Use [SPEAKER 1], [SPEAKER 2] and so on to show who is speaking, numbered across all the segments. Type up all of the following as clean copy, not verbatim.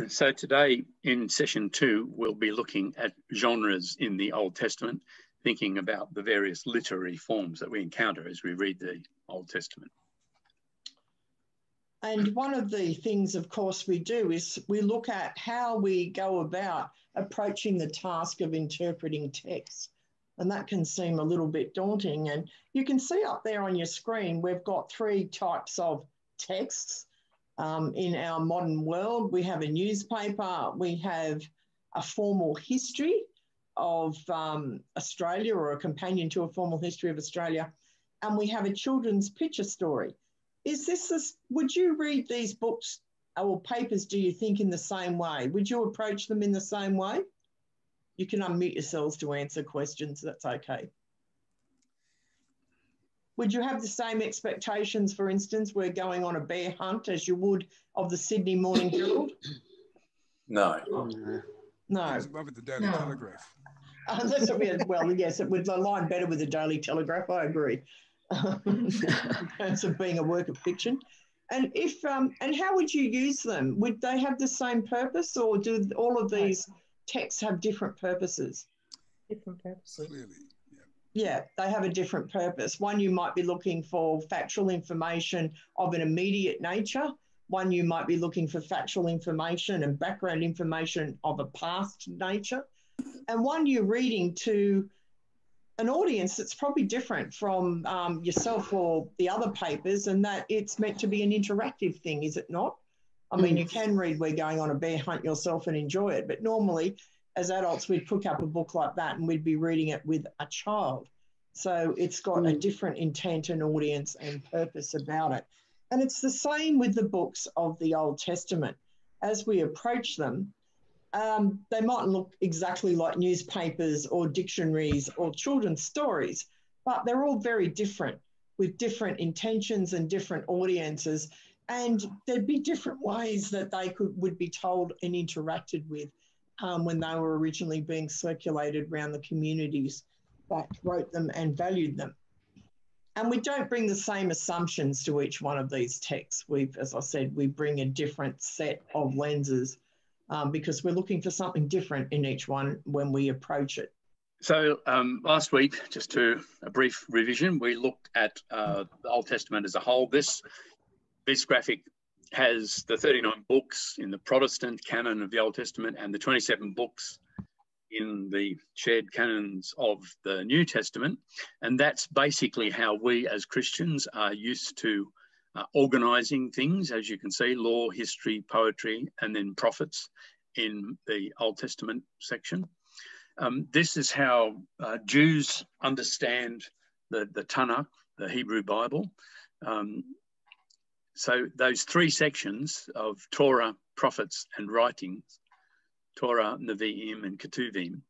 [SPEAKER 1] So today in session 2, we'll be looking at genres in the Old Testament, thinking about the various literary forms that we encounter as we read the Old Testament.
[SPEAKER 2] And one of the things, of course, we do is we look at how we go about approaching the task of interpreting text. And that can seem a little bit daunting. And you can see up there on your screen, we've got 3 types of texts. In our modern world, we have a newspaper, we have a formal history of Australia, or a companion to a formal history of Australia, and we have a children's picture story. Would you read these books or papers, do you think, in the same way? Would you approach them in the same way? You can unmute yourselves to answer questions, that's okay. Would you have the same expectations, for instance, we're going on a bear hunt as you would of the Sydney Morning Herald?
[SPEAKER 3] No.
[SPEAKER 2] No.
[SPEAKER 4] It's above the Daily Telegraph.
[SPEAKER 2] Well, yes, it would align better with the Daily Telegraph, I agree, in terms of being a work of fiction. And and how would you use them? Would they have the same purpose, or do all of these texts have different purposes?
[SPEAKER 5] Different purposes.
[SPEAKER 4] Clearly.
[SPEAKER 2] Yeah, they have a different purpose. One, you might be looking for factual information of an immediate nature. One, you might be looking for factual information and background information of a past nature. And one, you're reading to an audience that's probably different from yourself or the other papers, and that it's meant to be an interactive thing, is it not? I mean, you can read We're Going on a Bear Hunt yourself and enjoy it, but normally as adults, we'd pick up a book like that and we'd be reading it with a child. So it's got a different intent and audience and purpose about it. And it's the same with the books of the Old Testament. As we approach them, they mightn't look exactly like newspapers or dictionaries or children's stories, but they're all very different, with different intentions and different audiences. And there'd be different ways that they would be told and interacted with when they were originally being circulated around the communities that wrote them and valued them. And we don't bring the same assumptions to each one of these texts. As I said, we bring a different set of lenses because we're looking for something different in each one when we approach it.
[SPEAKER 1] So last week, just to a brief revision, we looked at the Old Testament as a whole. This graphic has the 39 books in the Protestant canon of the Old Testament and the 27 books in the shared canons of the New Testament. And that's basically how we as Christians are used to organising things, as you can see, law, history, poetry, and then prophets in the Old Testament section. This is how Jews understand the Tanakh, the Hebrew Bible. So those 3 sections of Torah, prophets, and writings, Torah, Nevi'im, and Ketuvim,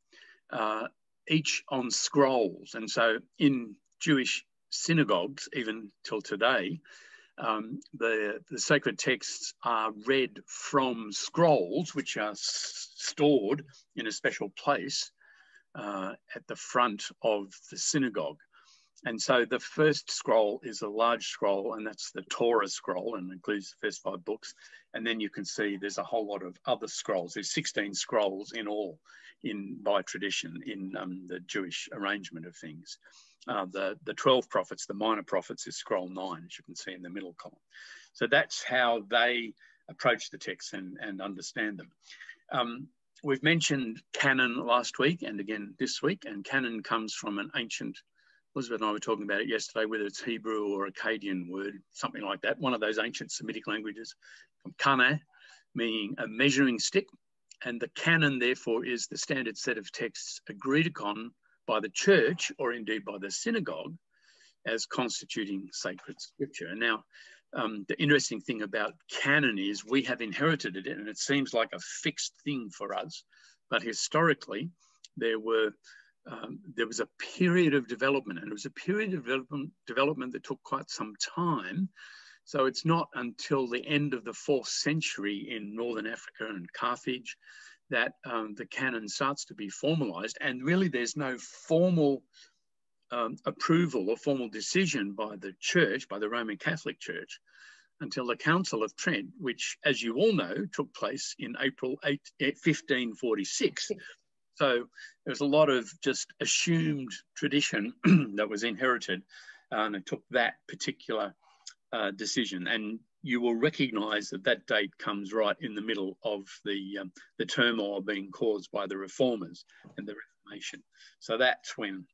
[SPEAKER 1] each on scrolls. And so in Jewish synagogues, even till today, the sacred texts are read from scrolls, which are stored in a special place at the front of the synagogue. And so the first scroll is a large scroll, and that's the Torah scroll, and includes the first 5 books. And then you can see there's a whole lot of other scrolls. There's 16 scrolls in all, by tradition, in the Jewish arrangement of things. The 12 prophets, the minor prophets, is scroll 9, as you can see in the middle column. So that's how they approach the text and understand them. We've mentioned canon last week and again this week, and canon comes from an ancient, Elizabeth and I were talking about it yesterday, whether it's Hebrew or Akkadian word, something like that, one of those ancient Semitic languages, from kana, meaning a measuring stick. And the canon, therefore, is the standard set of texts agreed upon by the church, or indeed by the synagogue, as constituting sacred scripture. And now, the interesting thing about canon is we have inherited it, and it seems like a fixed thing for us. But historically, there was a period of development, and it was a period of development that took quite some time. So it's not until the end of the 4th century in Northern Africa and Carthage that the canon starts to be formalized. And really there's no formal approval or formal decision by the church, by the Roman Catholic Church, until the Council of Trent, which, as you all know, took place in April 1546. So there's a lot of just assumed tradition that was inherited, and it took that particular decision. And you will recognise that that date comes right in the middle of the turmoil being caused by the Reformers and the Reformation. So that's when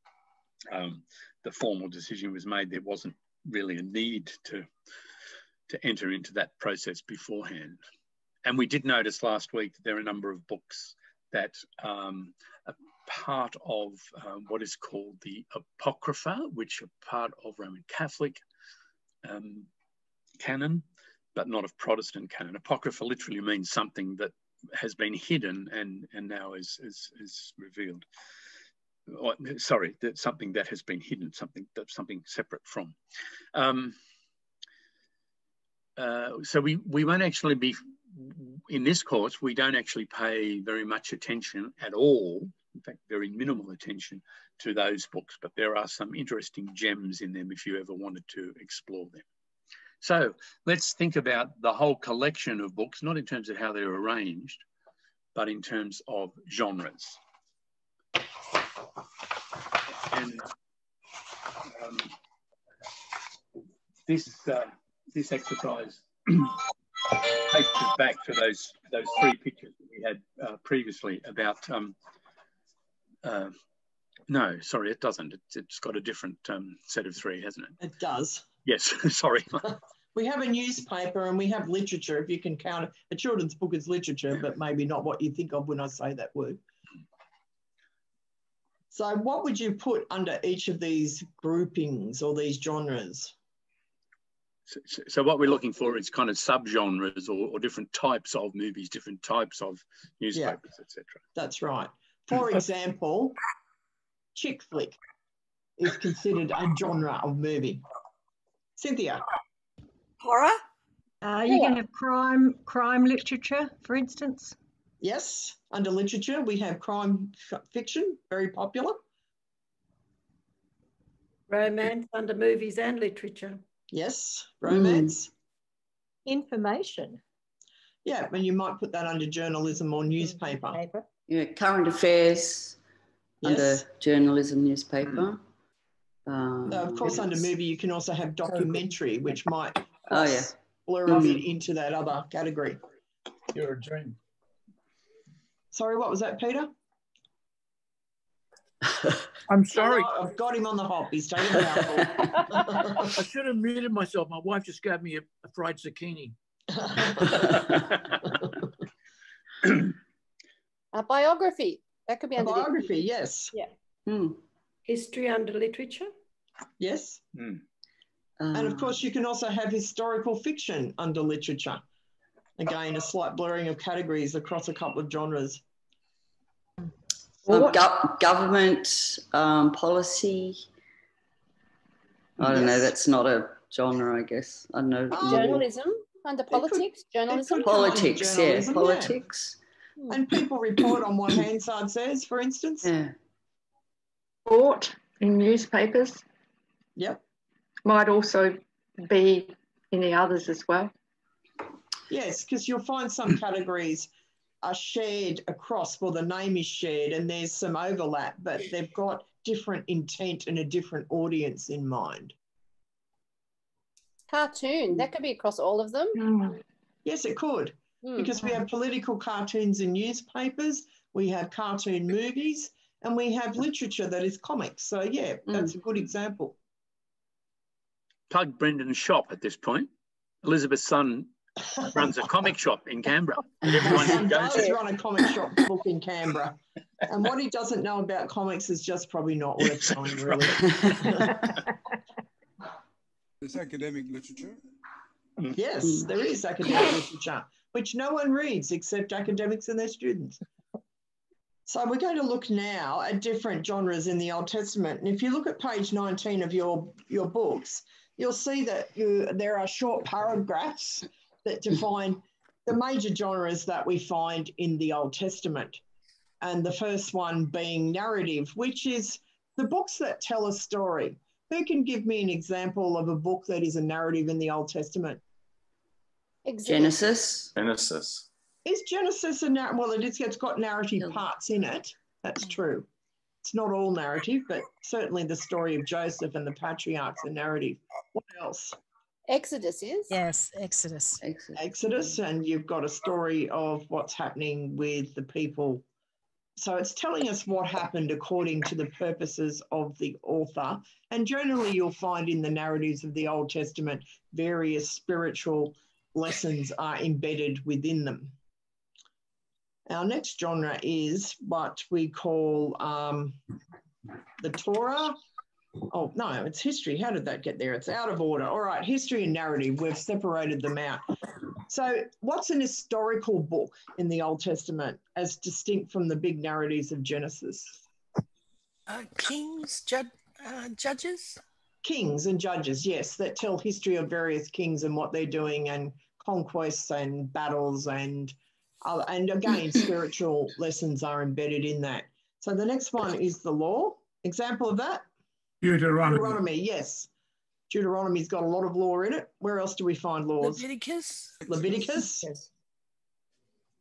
[SPEAKER 1] the formal decision was made. There wasn't really a need to enter into that process beforehand. And we did notice last week that there are a number of books that are part of what is called the Apocrypha, which are part of Roman Catholic canon, but not of Protestant canon. Apocrypha literally means something that has been hidden and now is revealed. Or, sorry, that's something that has been hidden, something separate from. So we won't actually be, in this course, we don't actually pay very much attention at all, in fact, very minimal attention to those books, but there are some interesting gems in them if you ever wanted to explore them. So let's think about the whole collection of books, not in terms of how they're arranged, but in terms of genres. And this exercise takes us back to those three pictures that we had previously about. No, sorry, it doesn't. It's got a different set of three, hasn't it?
[SPEAKER 2] It does.
[SPEAKER 1] Yes, sorry.
[SPEAKER 2] We have a newspaper and we have literature, if you can count it. A children's book is literature, but maybe not what you think of when I say that word. So what would you put under each of these groupings or these genres?
[SPEAKER 1] So what we're looking for is kind of subgenres or different types of movies, different types of newspapers, etc.
[SPEAKER 2] That's right. For example, chick flick is considered a genre of movie. Cynthia?
[SPEAKER 4] Horror?
[SPEAKER 5] You can have crime literature, for instance.
[SPEAKER 2] Yes, under literature, we have crime fiction, very popular.
[SPEAKER 4] Romance under movies and literature.
[SPEAKER 2] Yes, romance.
[SPEAKER 5] Information.
[SPEAKER 2] Yeah, and you might put that under journalism or newspaper.
[SPEAKER 6] Yeah, current affairs under journalism, newspaper.
[SPEAKER 2] Of course, under movie, you can also have documentary, which might blur a bit into that other category.
[SPEAKER 3] You're a dream.
[SPEAKER 2] Sorry, what was that, Peter?
[SPEAKER 7] I'm sorry.
[SPEAKER 2] Oh, I've got him on the hop. He's taking a mouthful.
[SPEAKER 7] I should have muted myself. My wife just gave me a fried zucchini.
[SPEAKER 8] A biography. That could be under
[SPEAKER 2] biography, yes.
[SPEAKER 8] Yeah.
[SPEAKER 4] History under literature?
[SPEAKER 2] Yes. And of course, you can also have historical fiction under literature. Again, a slight blurring of categories across a couple of genres.
[SPEAKER 6] Government policy. I don't know. That's not a genre, I guess. I don't know.
[SPEAKER 8] Journalism under politics. Journalism.
[SPEAKER 6] Politics, politics.
[SPEAKER 2] Yeah. And people report on what Hansard says, for instance.
[SPEAKER 6] Yeah.
[SPEAKER 9] Sport in newspapers.
[SPEAKER 2] Yep.
[SPEAKER 9] Might also be in the others as well.
[SPEAKER 2] Yes, because you'll find some categories are shared across, well, the name is shared and there's some overlap, but they've got different intent and a different audience in mind.
[SPEAKER 8] Cartoon, that could be across all of them.
[SPEAKER 2] Yes, it could, because we have political cartoons in newspapers, we have cartoon movies, and we have literature that is comics. So, yeah, that's a good example.
[SPEAKER 1] Plug Brendan's shop at this point. Elizabeth's son runs a comic shop in Canberra.
[SPEAKER 2] Everyone does run a comic shop book in Canberra. And what he doesn't know about comics is just probably not worth knowing, really.
[SPEAKER 10] There's academic literature.
[SPEAKER 2] Yes, there is academic literature, which no one reads except academics and their students. So we're going to look now at different genres in the Old Testament. And if you look at page 19 of your books, you'll see that there are short paragraphs that define the major genres that we find in the Old Testament. And the first one being narrative, which is the books that tell a story. Who can give me an example of a book that is a narrative in the Old Testament?
[SPEAKER 6] Genesis.
[SPEAKER 3] Genesis.
[SPEAKER 2] Is Genesis a narrative? Well, it's got narrative parts in it. That's true. It's not all narrative, but certainly the story of Joseph and the patriarchs are narrative. What else?
[SPEAKER 8] Exodus is?
[SPEAKER 11] Yes, Exodus.
[SPEAKER 2] Exodus, and you've got a story of what's happening with the people. So it's telling us what happened according to the purposes of the author. And generally you'll find in the narratives of the Old Testament, various spiritual lessons are embedded within them. Our next genre is what we call the Torah. Oh, no, it's history. How did that get there? It's out of order. All right, history and narrative. We've separated them out. So what's an historical book in the Old Testament as distinct from the big narratives of Genesis?
[SPEAKER 11] Kings, judges?
[SPEAKER 2] Kings and judges, yes, that tell history of various kings and what they're doing and conquests and battles and again, spiritual lessons are embedded in that. So the next one is the law. Example of that? Deuteronomy, yes. Deuteronomy's got a lot of law in it. Where else do we find laws? Leviticus. Yes.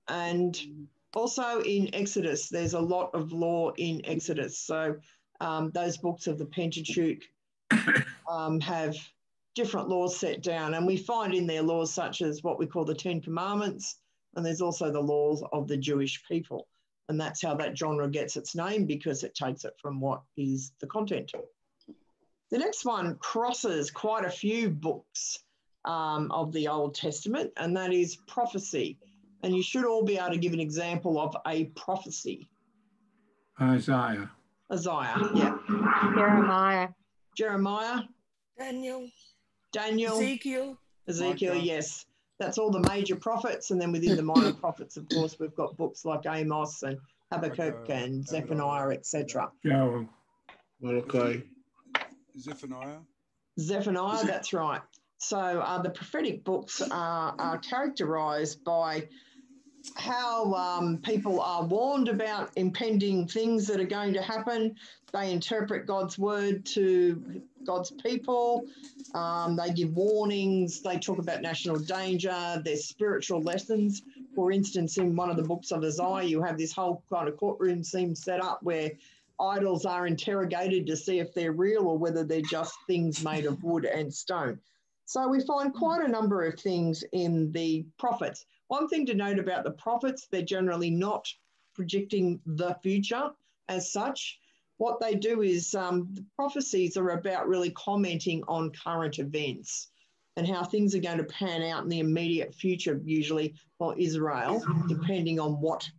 [SPEAKER 2] And also in Exodus, there's a lot of law in Exodus. So those books of the Pentateuch have different laws set down. And we find in there laws such as what we call the Ten Commandments. And there's also the laws of the Jewish people. And that's how that genre gets its name, because it takes it from what is the content. The next one crosses quite a few books of the Old Testament, and that is prophecy. And you should all be able to give an example of a prophecy.
[SPEAKER 12] Isaiah,
[SPEAKER 2] yeah. Jeremiah. Daniel. Ezekiel, yes. That's all the major prophets. And then within the minor prophets, of course, we've got books like Amos and Habakkuk and Zephaniah, etc.
[SPEAKER 12] Joel,
[SPEAKER 10] Malachi.
[SPEAKER 2] Zephaniah, that's right. So the prophetic books are characterised by how people are warned about impending things that are going to happen. They interpret God's word to God's people. They give warnings. They talk about national danger. There's spiritual lessons. For instance, in one of the books of Isaiah, you have this whole kind of courtroom scene set up where idols are interrogated to see if they're real or whether they're just things made of wood and stone. So we find quite a number of things in the prophets. One thing to note about the prophets, they're generally not predicting the future as such. What they do is the prophecies are about really commenting on current events and how things are going to pan out in the immediate future, usually for Israel, depending on what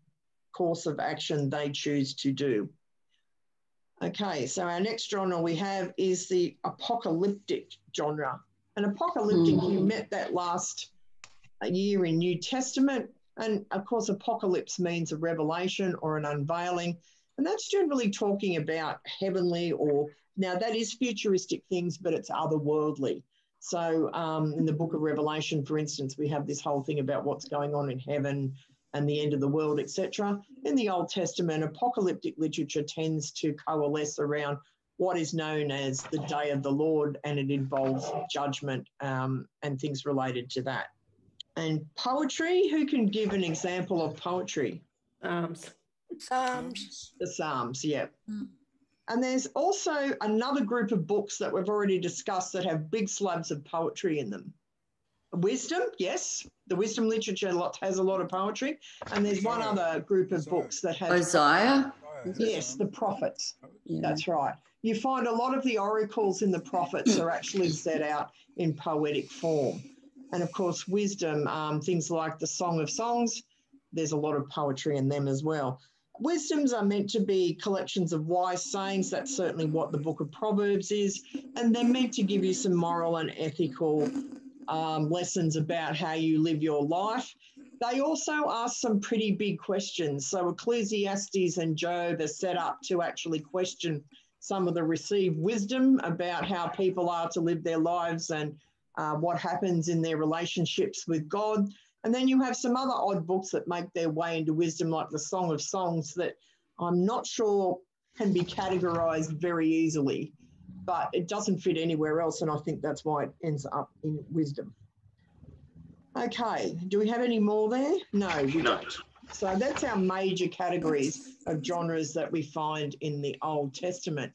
[SPEAKER 2] course of action they choose to do. Okay, so our next genre we have is the apocalyptic genre. And apocalyptic, you met that last year in New Testament. And of course, apocalypse means a revelation or an unveiling. And that's generally talking about heavenly or, now that is futuristic things, but it's otherworldly. So in the book of Revelation, for instance, we have this whole thing about what's going on in heaven and the end of the world, etc. In the Old Testament, apocalyptic literature tends to coalesce around what is known as the day of the Lord, and it involves judgment and things related to that. And poetry, who can give an example of poetry?
[SPEAKER 4] Psalms.
[SPEAKER 2] The Psalms, yeah. And there's also another group of books that we've already discussed that have big slabs of poetry in them. Wisdom, yes. The wisdom literature has a lot of poetry. And there's one other group of books that have...
[SPEAKER 6] Isaiah?
[SPEAKER 2] Yes, the prophets. Yeah. That's right. You find a lot of the oracles in the prophets are actually set out in poetic form. And of course, wisdom, things like the Song of Songs, there's a lot of poetry in them as well. Wisdoms are meant to be collections of wise sayings. That's certainly what the book of Proverbs is. And they're meant to give you some moral and ethical lessons about how you live your life. They also ask some pretty big questions. So Ecclesiastes and Job are set up to actually question some of the received wisdom about how people are to live their lives and what happens in their relationships with God. And then you have some other odd books that make their way into wisdom, like the Song of Songs, that I'm not sure can be categorized very easily, but it doesn't fit anywhere else. And I think that's why it ends up in wisdom. Okay, do we have any more there? No, we
[SPEAKER 1] No.
[SPEAKER 2] don't. So that's our major categories of genres that we find in the Old Testament.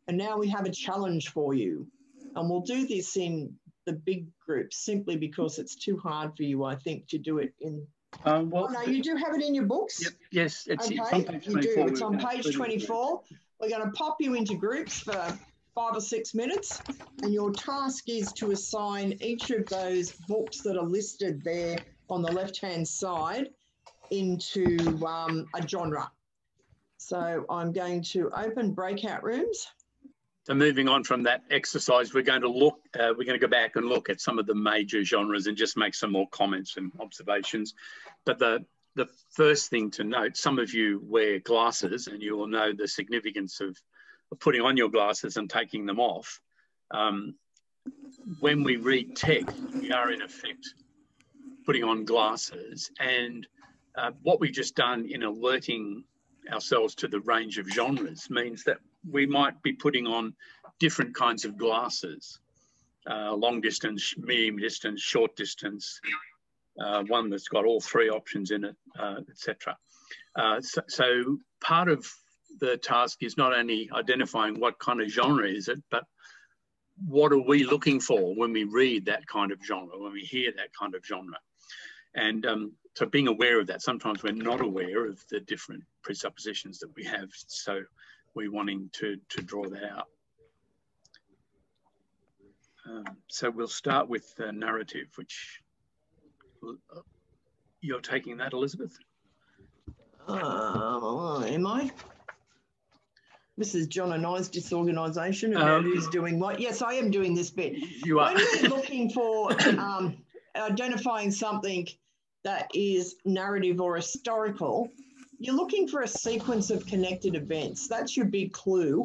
[SPEAKER 2] And now we have a challenge for you. And we'll do this in the big groups simply because it's too hard for you, I think, to do it in...
[SPEAKER 1] Well,
[SPEAKER 2] no, you do have it in your books?
[SPEAKER 1] Yep, yes, it's
[SPEAKER 2] okay,
[SPEAKER 1] on page 24.
[SPEAKER 2] you do. It's on page 24. We're going to pop you into groups for 5 or 6 minutes, and your task is to assign each of those books that are listed there on the left-hand side into a genre. So I'm going to open breakout rooms.
[SPEAKER 1] So moving on from that exercise, we're going to go back and look at some of the major genres and just make some more comments and observations. But the first thing to note, some of you wear glasses and you will know the significance of putting on your glasses and taking them off. When we read text, we are in effect putting on glasses, and what we've just done in alerting ourselves to the range of genres means that we might be putting on different kinds of glasses, long distance, medium distance, short distance, one that's got all 3 options in it, etc. So part of the task is not only identifying what kind of genre is it, but what are we looking for when we read that kind of genre, when we hear that kind of genre? And so being aware of that, sometimes we're not aware of the different presuppositions that we have. So we're wanting to draw that out. So we'll start with the narrative, which you're taking that, Elizabeth?
[SPEAKER 2] Am I? This is John and I's disorganisation about who's doing what. Yes, I am doing this bit.
[SPEAKER 1] You are.
[SPEAKER 2] When we're looking for identifying something that is narrative or historical, you're looking for a sequence of connected events. That's your big clue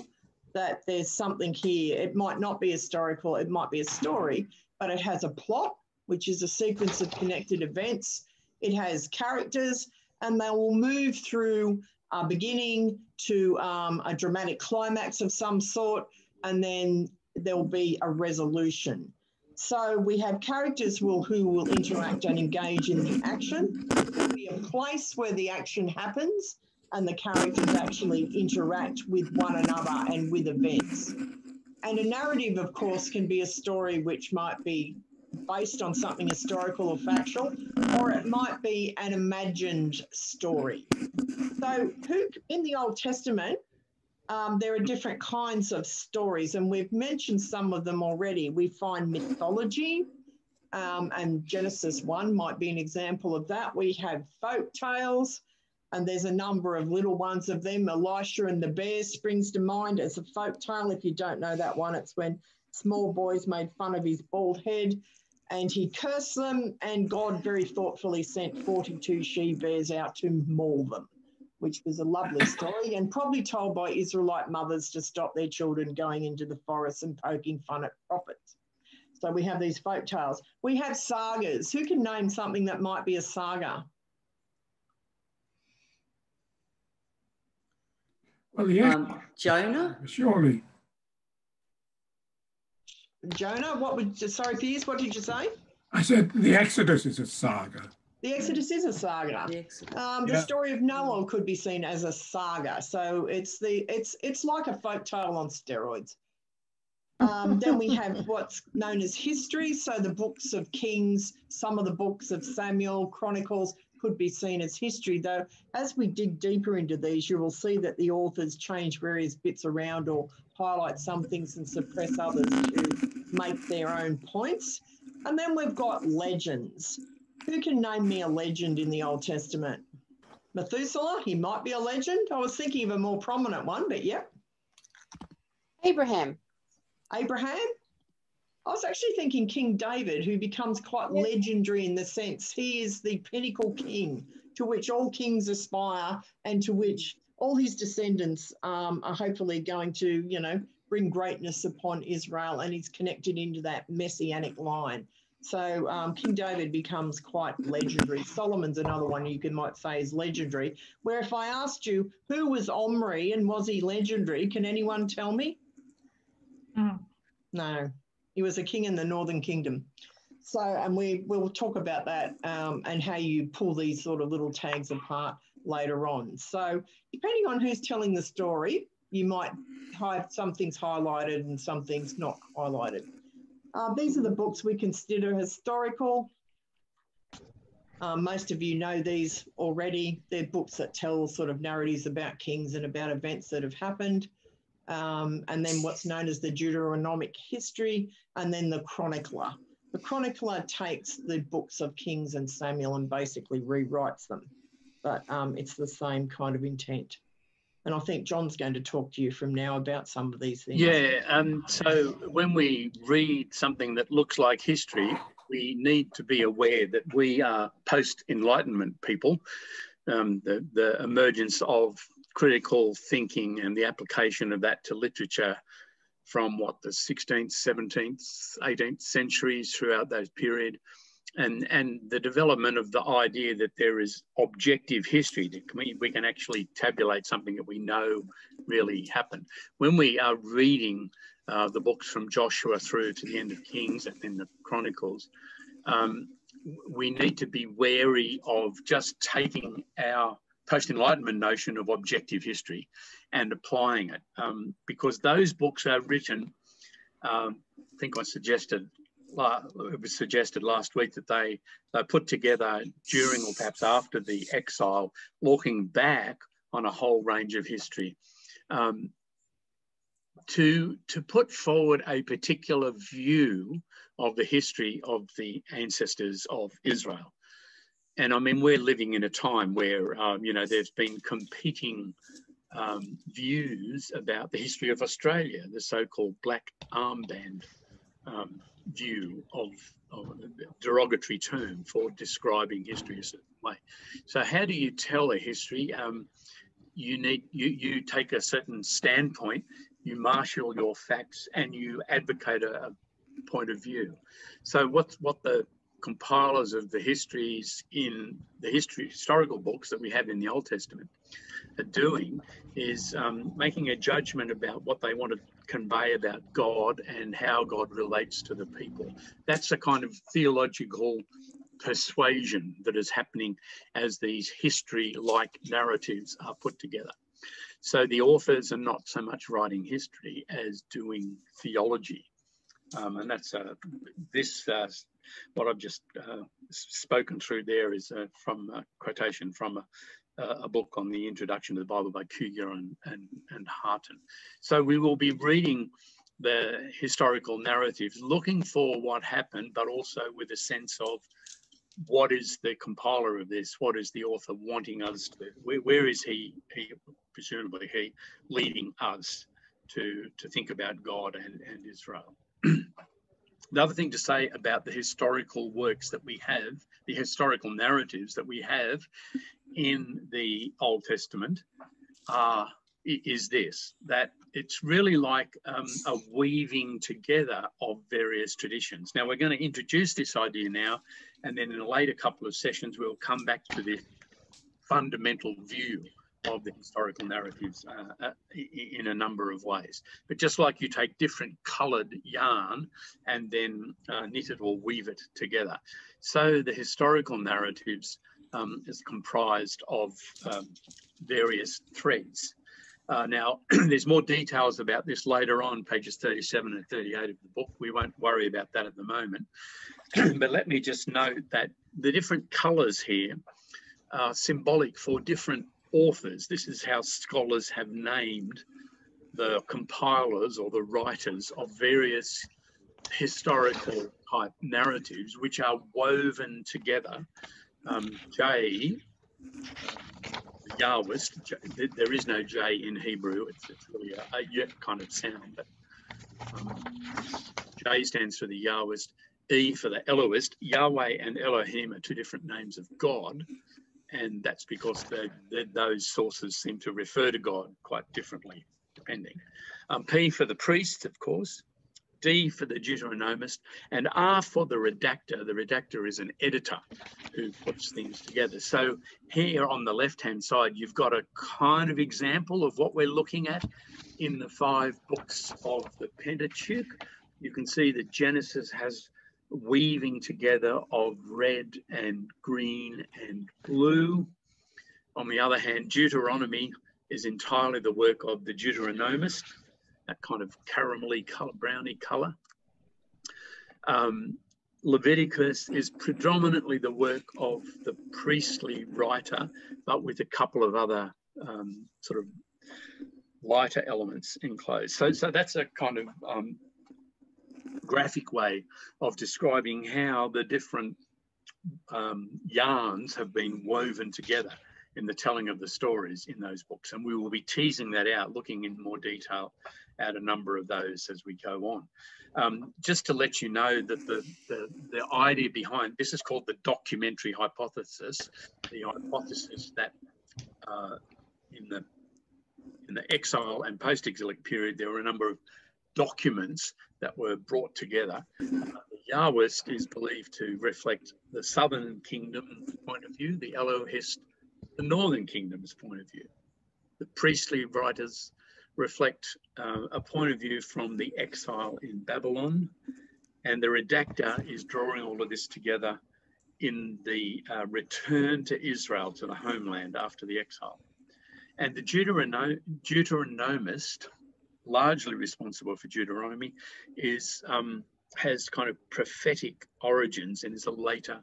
[SPEAKER 2] that there's something here. It might not be historical, it might be a story, but it has a plot, which is a sequence of connected events. It has characters, and they will move through a beginning to a dramatic climax of some sort, and then there'll be a resolution. So we have characters who will interact and engage in the action. There'll be a place where the action happens and the characters actually interact with one another and with events. And a narrative, of course, can be a story which might be based on something historical or factual, or it might be an imagined story. So in the Old Testament, there are different kinds of stories, and we've mentioned some of them already. We find mythology, and Genesis 1 might be an example of that. We have folk tales, and there's a number of little ones of them. Elisha and the Bear springs to mind as a folk tale. If you don't know that one, it's when small boys made fun of his bald head and he cursed them, and God very thoughtfully sent 42 she-bears out to maul them, which was a lovely story and probably told by Israelite mothers to stop their children going into the forest and poking fun at prophets. So we have these folk tales. We have sagas. Who can name something that might be a saga?
[SPEAKER 12] Well, yes.
[SPEAKER 6] Jonah?
[SPEAKER 12] Surely.
[SPEAKER 2] Jonah, sorry, Piers, what did you say?
[SPEAKER 12] I said the Exodus is a saga.
[SPEAKER 2] The Exodus is a saga. The story of Noah could be seen as a saga. So it's like a folk tale on steroids. Then we have what's known as history. So the books of Kings, some of the books of Samuel, Chronicles could be seen as history, though as we dig deeper into these, you will see that the authors change various bits around or highlight some things and suppress others to make their own points. And then we've got legends. Who can name me a legend in the Old Testament? Methuselah, he might be a legend. I was thinking of a more prominent one, but yeah.
[SPEAKER 8] Abraham.
[SPEAKER 2] Abraham? I was actually thinking King David, who becomes quite legendary in the sense he is the pinnacle king to which all kings aspire and to which all his descendants are hopefully going to, bring greatness upon Israel, and he's connected into that messianic line. So King David becomes quite legendary. Solomon's another one you might say is legendary, where if I asked you, who was Omri and was he legendary, can anyone tell me? No. He was a king in the Northern Kingdom. So, and we'll talk about that and how you pull these sort of little tags apart later on. So depending on who's telling the story, you might have some things highlighted and some things not highlighted. These are the books we consider historical. Most of you know these already. They're books that tell sort of narratives about kings and about events that have happened. And then what's known as the Deuteronomic history, and then the chronicler. The chronicler takes the books of Kings and Samuel and basically rewrites them, but it's the same kind of intent. And I think John's going to talk to you from now about some of these things.
[SPEAKER 1] Yeah, so when we read something that looks like history, we need to be aware that we are post-Enlightenment people. The emergence of critical thinking and the application of that to literature from the 16th, 17th, 18th centuries throughout that period, and the development of the idea that there is objective history, that we can actually tabulate something that we know really happened. When we are reading the books from Joshua through to the end of Kings and then the Chronicles, we need to be wary of just taking our post-Enlightenment notion of objective history and applying it, because those books are written, I think it was suggested last week that they put together during or perhaps after the exile, looking back on a whole range of history, to put forward a particular view of the history of the ancestors of Israel. And I mean, we're living in a time where, there's been competing views about the history of Australia, the so-called black armband view of a derogatory term for describing history a certain way. So how do you tell a history? You take a certain standpoint, you marshal your facts, and you advocate a point of view. So what the compilers of the histories in the historical books that we have in the Old Testament are doing is making a judgment about what they want to convey about God and how God relates to the people. That's a kind of theological persuasion that is happening as these history-like narratives are put together. So the authors are not so much writing history as doing theology. And that's what I've just spoken through there is from a quotation from a book on the introduction to the Bible by Kugler and Harton. So we will be reading the historical narratives, looking for what happened, but also with a sense of what is the compiler of this? What is the author wanting us to? Where is he presumably he leading us to think about God and Israel? The other thing to say about the historical works that we have, the historical narratives that we have in the Old Testament, is this, that it's really like a weaving together of various traditions. Now, we're going to introduce this idea now, and then in a later couple of sessions, we'll come back to this fundamental view of the historical narratives in a number of ways. But just like you take different coloured yarn and then knit it or weave it together. So the historical narratives is comprised of various threads. Now, there's more details about this later on, pages 37 and 38 of the book. We won't worry about that at the moment. But let me just note that the different colours here are symbolic for different authors. This is how scholars have named the compilers or the writers of various historical type narratives, which are woven together. Yahwist, there is no J in Hebrew, it's really a yet kind of sound, but J stands for the Yahwist, E for the Elohist. Yahweh and Elohim are two different names of God, and that's because those sources seem to refer to God quite differently, depending. P for the priest, of course, D for the Deuteronomist, and R for the redactor. The redactor is an editor who puts things together. So here on the left-hand side, you've got a kind of example of what we're looking at in the 5 books of the Pentateuch. You can see that Genesis has weaving together of red and green and blue. On the other hand, Deuteronomy is entirely the work of the Deuteronomist, that kind of caramelly colour, browny colour. Leviticus is predominantly the work of the priestly writer, but with a couple of other sort of lighter elements enclosed. So that's a kind of graphic way of describing how the different yarns have been woven together in the telling of the stories in those books. And we will be teasing that out, looking in more detail at a number of those as we go on. Just to let you know that the idea behind this is called the documentary hypothesis, the hypothesis that in the exile and post-exilic period, there were a number of documents that were brought together. The Yahwist is believed to reflect the southern kingdom point of view, the Elohist, the northern kingdom's point of view. The priestly writers reflect a point of view from the exile in Babylon, and the redactor is drawing all of this together in the return to Israel, to the homeland after the exile. And the Deuteronomist, largely responsible for Deuteronomy, has kind of prophetic origins and is a later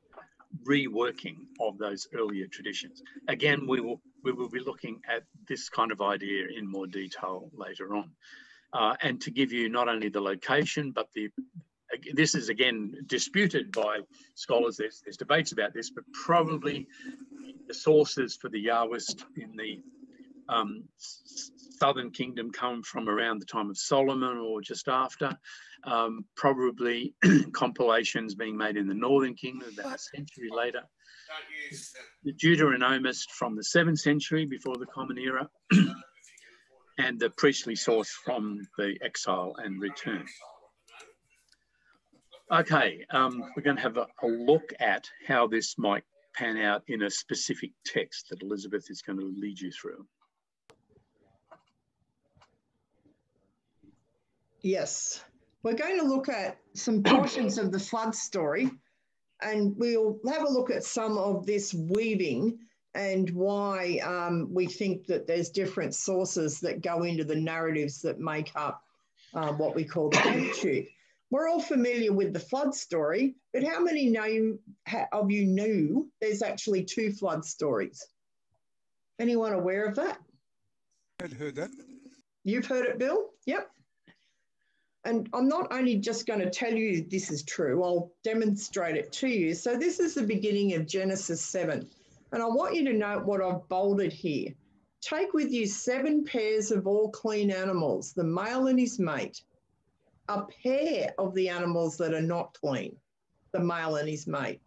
[SPEAKER 1] reworking of those earlier traditions. Again, we will be looking at this kind of idea in more detail later on. And to give you not only the location, but this is again disputed by scholars, there's debates about this, but probably the sources for the Yahwist in the southern kingdom come from around the time of Solomon or just after. Probably compilations being made in the northern kingdom about a century later. The Deuteronomist from the 7th century before the Common Era, and the priestly source from the exile and return. Okay, we're going to have a look at how this might pan out in a specific text that Elizabeth is going to lead you through.
[SPEAKER 2] Yes, we're going to look at some portions of the flood story, and we'll have a look at some of this weaving and why we think that there's different sources that go into the narratives that make up what we call the Pentateuch. We're all familiar with the flood story, but how many of you knew there's actually 2 flood stories? Anyone aware of that?
[SPEAKER 10] I'd heard that.
[SPEAKER 2] You've heard it, Bill? Yep. And I'm not only just going to tell you this is true, I'll demonstrate it to you. So this is the beginning of Genesis 7. And I want you to note what I've bolded here. Take with you 7 pairs of all clean animals, the male and his mate, a pair of the animals that are not clean, the male and his mate,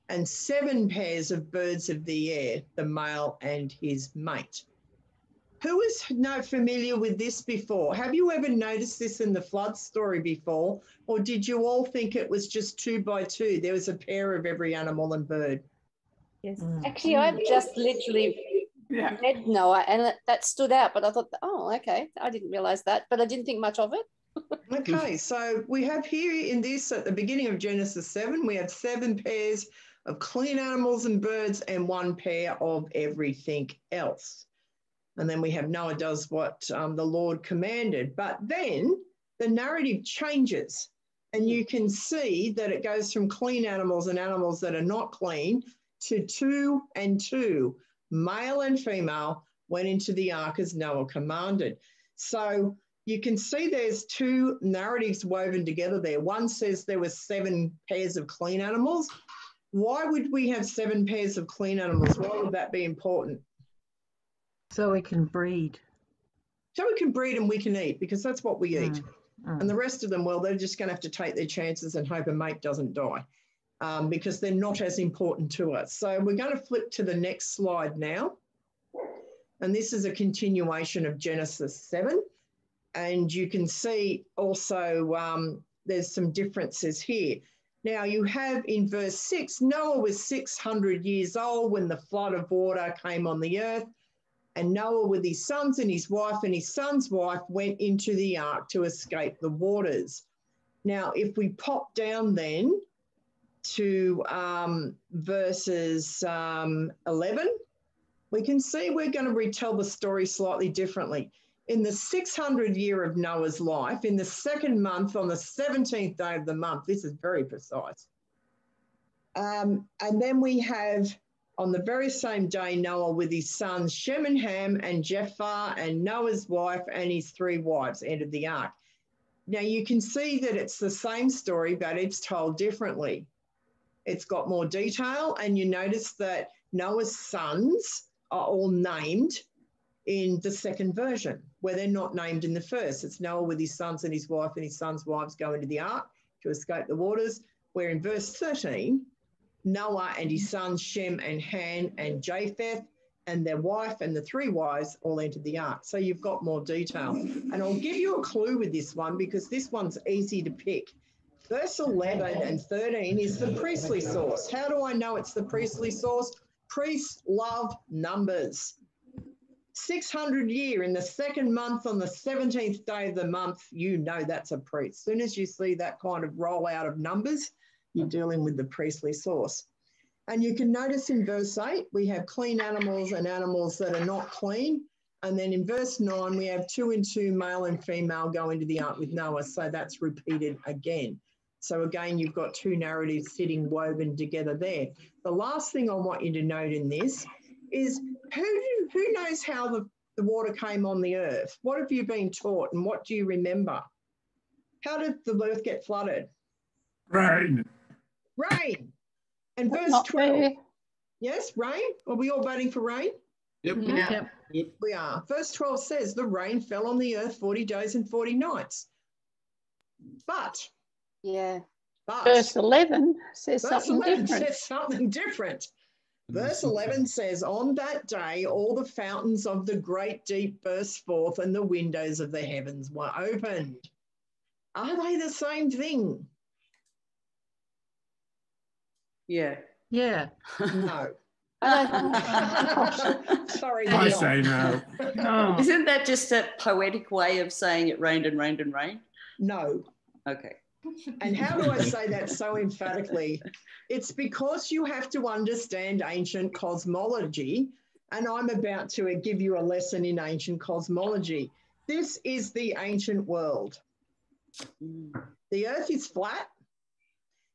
[SPEAKER 2] and 7 pairs of birds of the air, the male and his mate. Who is not familiar with this before? Have you ever noticed this in the flood story before? Or did you all think it was just 2 by 2? There was a pair of every animal and bird.
[SPEAKER 8] Yes. Actually, I've just literally read Noah and that stood out, but I thought, oh, okay, I didn't realize that, but I didn't think much of it.
[SPEAKER 2] Okay, so we have here in this, at the beginning of Genesis 7, we have 7 pairs of clean animals and birds and 1 pair of everything else. And then we have Noah does what the Lord commanded. But then the narrative changes, and you can see that it goes from clean animals and animals that are not clean to 2 and 2, male and female, went into the ark as Noah commanded. So you can see there's 2 narratives woven together there. One says there were 7 pairs of clean animals. Why would we have 7 pairs of clean animals? Why would that be important?
[SPEAKER 5] So we can breed.
[SPEAKER 2] So we can breed and we can eat, because that's what we eat. And the rest of them, well, they're just going to have to take their chances and hope a mate doesn't die, because they're not as important to us. So we're going to flip to the next slide now. And this is a continuation of Genesis 7. And you can see also there's some differences here. Now you have in verse 6, Noah was 600 years old when the flood of water came on the earth. And Noah with his sons and his wife and his son's wife went into the ark to escape the waters. Now, if we pop down then to verses 11, we can see we're going to retell the story slightly differently. In the 600th year of Noah's life, in the second month, on the 17th day of the month, this is very precise. And then we have, on the very same day, Noah with his sons Shem and Ham and Japheth and Noah's wife and his 3 wives entered the ark. Now you can see that it's the same story, but it's told differently. It's got more detail, and you notice that Noah's sons are all named in the second version, where they're not named in the first. It's Noah with his sons and his wife and his sons' wives go into the ark to escape the waters, where in verse 13, Noah and his sons Shem and Ham and Japheth and their wife and the 3 wives all entered the ark. So you've got more detail. And I'll give you a clue with this one because this one's easy to pick. Verse 11 and 13 is the priestly source. How do I know it's the priestly source? Priests love numbers. 600 year in the second month on the 17th day of the month, you know that's a priest. As soon as you see that kind of roll out of numbers, you're dealing with the priestly source. And you can notice in verse 8, we have clean animals and animals that are not clean. And then in verse 9, we have 2 and 2, male and female, go into the ark with Noah. So that's repeated again. So again, you've got 2 narratives sitting woven together there. The last thing I want you to note in this is who knows how the water came on the earth? What have you been taught and what do you remember? How did the earth get flooded?
[SPEAKER 12] Rain.
[SPEAKER 2] Rain. And verse 12.
[SPEAKER 13] Fair.
[SPEAKER 2] Yes, rain? Are we all voting for rain?
[SPEAKER 7] Yep.
[SPEAKER 2] Yeah. Yep. We are. Verse 12 says, the rain fell on the earth 40 days and 40 nights. But
[SPEAKER 13] verse 11 says
[SPEAKER 2] verse
[SPEAKER 13] something
[SPEAKER 2] 11
[SPEAKER 13] different.
[SPEAKER 2] says something different. Verse 11 says, on that day, all the fountains of the great deep burst forth and the windows of the heavens were opened. Are they the same thing?
[SPEAKER 6] Yeah.
[SPEAKER 5] Yeah.
[SPEAKER 2] No. Sorry.
[SPEAKER 12] I say no.
[SPEAKER 6] Isn't that just a poetic way of saying it rained and rained and rained?
[SPEAKER 2] No.
[SPEAKER 6] Okay.
[SPEAKER 2] And how do I say that so emphatically? It's because you have to understand ancient cosmology, and I'm about to give you a lesson in ancient cosmology. This is the ancient world. The earth is flat,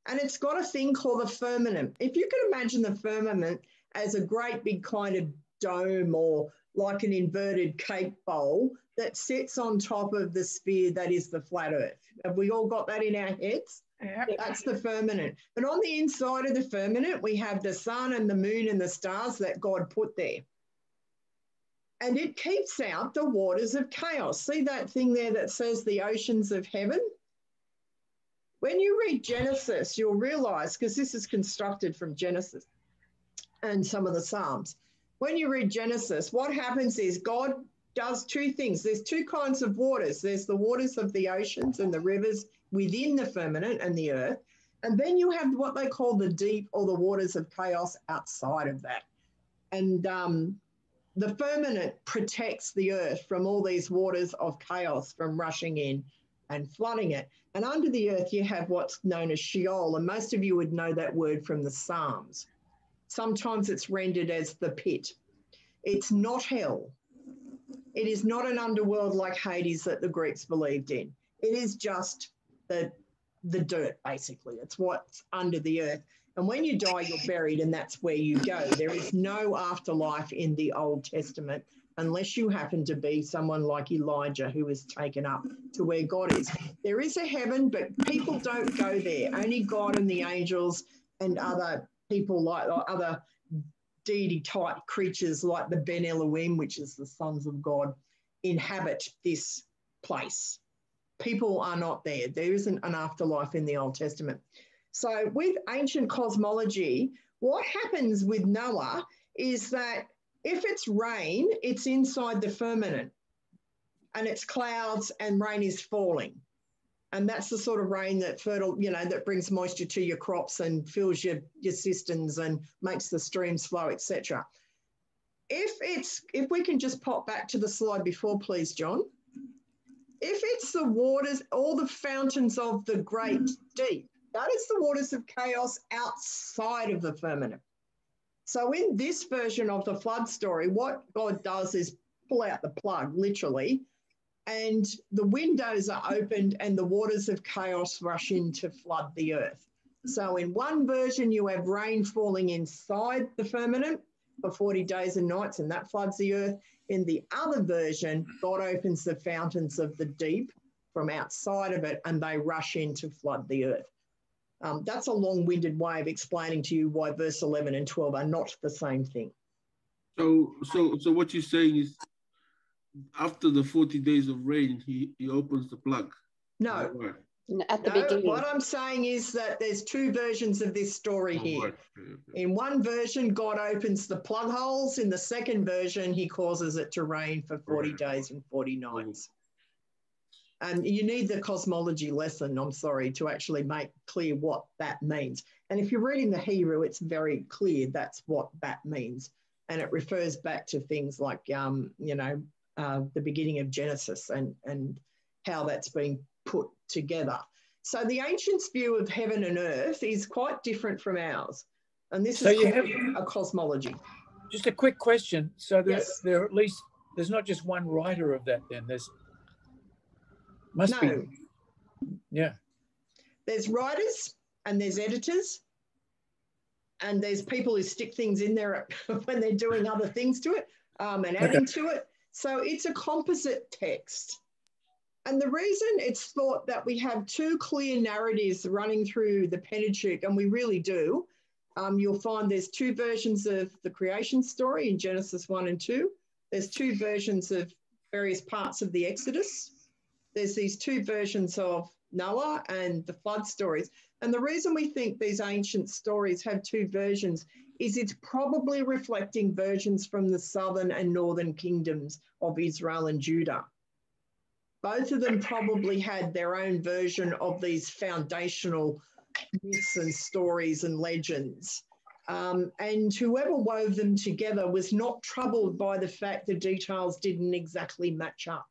[SPEAKER 2] and it's got a thing called the firmament. If you can imagine the firmament as a great big kind of dome or like an inverted cake bowl that sits on top of the sphere that is the flat earth. Have we all got that in our heads?
[SPEAKER 13] Yeah.
[SPEAKER 2] That's the firmament. But on the inside of the firmament, we have the sun and the moon and the stars that God put there. And it keeps out the waters of chaos. See that thing there that says the oceans of heaven? When you read Genesis, you'll realise, because this is constructed from Genesis and some of the Psalms, when you read Genesis, what happens is God does 2 things. There's 2 kinds of waters. There's the waters of the oceans and the rivers within the firmament and the earth. And then you have what they call the deep or the waters of chaos outside of that. And the firmament protects the earth from all these waters of chaos from rushing in and flooding it. And under the earth, you have what's known as Sheol. And most of you would know that word from the Psalms. Sometimes it's rendered as the pit. It's not hell. It is not an underworld like Hades that the Greeks believed in. It is just the dirt, basically. It's what's under the earth. And when you die, you're buried, and that's where you go. There is no afterlife in the Old Testament unless you happen to be someone like Elijah who was taken up to where God is. There is a heaven, but people don't go there. Only God and the angels and other people like other deity-type creatures like the Ben Elohim, which is the sons of God, inhabit this place. People are not there. There isn't an afterlife in the Old Testament. So with ancient cosmology, what happens with Noah is that if it's rain, it's inside the firmament and it's clouds and rain is falling. And that's the sort of rain that that brings moisture to your crops and fills your cisterns and makes the streams flow, etc. If we can just pop back to the slide before, please, John. If it's the waters, all the fountains of the great deep, That is the waters of chaos outside of the firmament. So in this version of the flood story, what God does is pull out the plug, literally, and the windows are opened and the waters of chaos rush in to flood the earth. So in one version, you have rain falling inside the firmament for 40 days and nights, and that floods the earth. In the other version, God opens the fountains of the deep from outside of it, and they rush in to flood the earth. That's a long-winded way of explaining to you why verse 11 and 12 are not the same thing.
[SPEAKER 14] So what you're saying is, after the 40 days of rain, he opens the plug.
[SPEAKER 2] No.
[SPEAKER 8] At the beginning.
[SPEAKER 2] What I'm saying is that there's two versions of this story here. In one version, God opens the plug holes. In the second version, he causes it to rain for 40 days and 40 nights. And you need the cosmology lesson, I'm sorry, to actually make clear what that means. And if you're reading the Hebrew, it's very clear that's what that means. And it refers back to things like, the beginning of Genesis and how that's been put together. So the ancients' view of heaven and earth is quite different from ours. And this is a cosmology.
[SPEAKER 7] Just a quick question. So there are at least, there's not just one writer of that then. Must be. Yeah.
[SPEAKER 2] There's writers and there's editors and there's people who stick things in there when they're doing other things to it and adding to it. So it's a composite text. And the reason it's thought that we have two clear narratives running through the Pentateuch, and we really do, you'll find there's two versions of the creation story in Genesis 1 and 2. There's two versions of various parts of the Exodus. There's these two versions of Noah and the flood stories. And the reason we think these ancient stories have two versions is it's probably reflecting versions from the southern and northern kingdoms of Israel and Judah. Both of them probably had their own version of these foundational myths and stories and legends. And whoever wove them together was not troubled by the fact the details didn't exactly match up.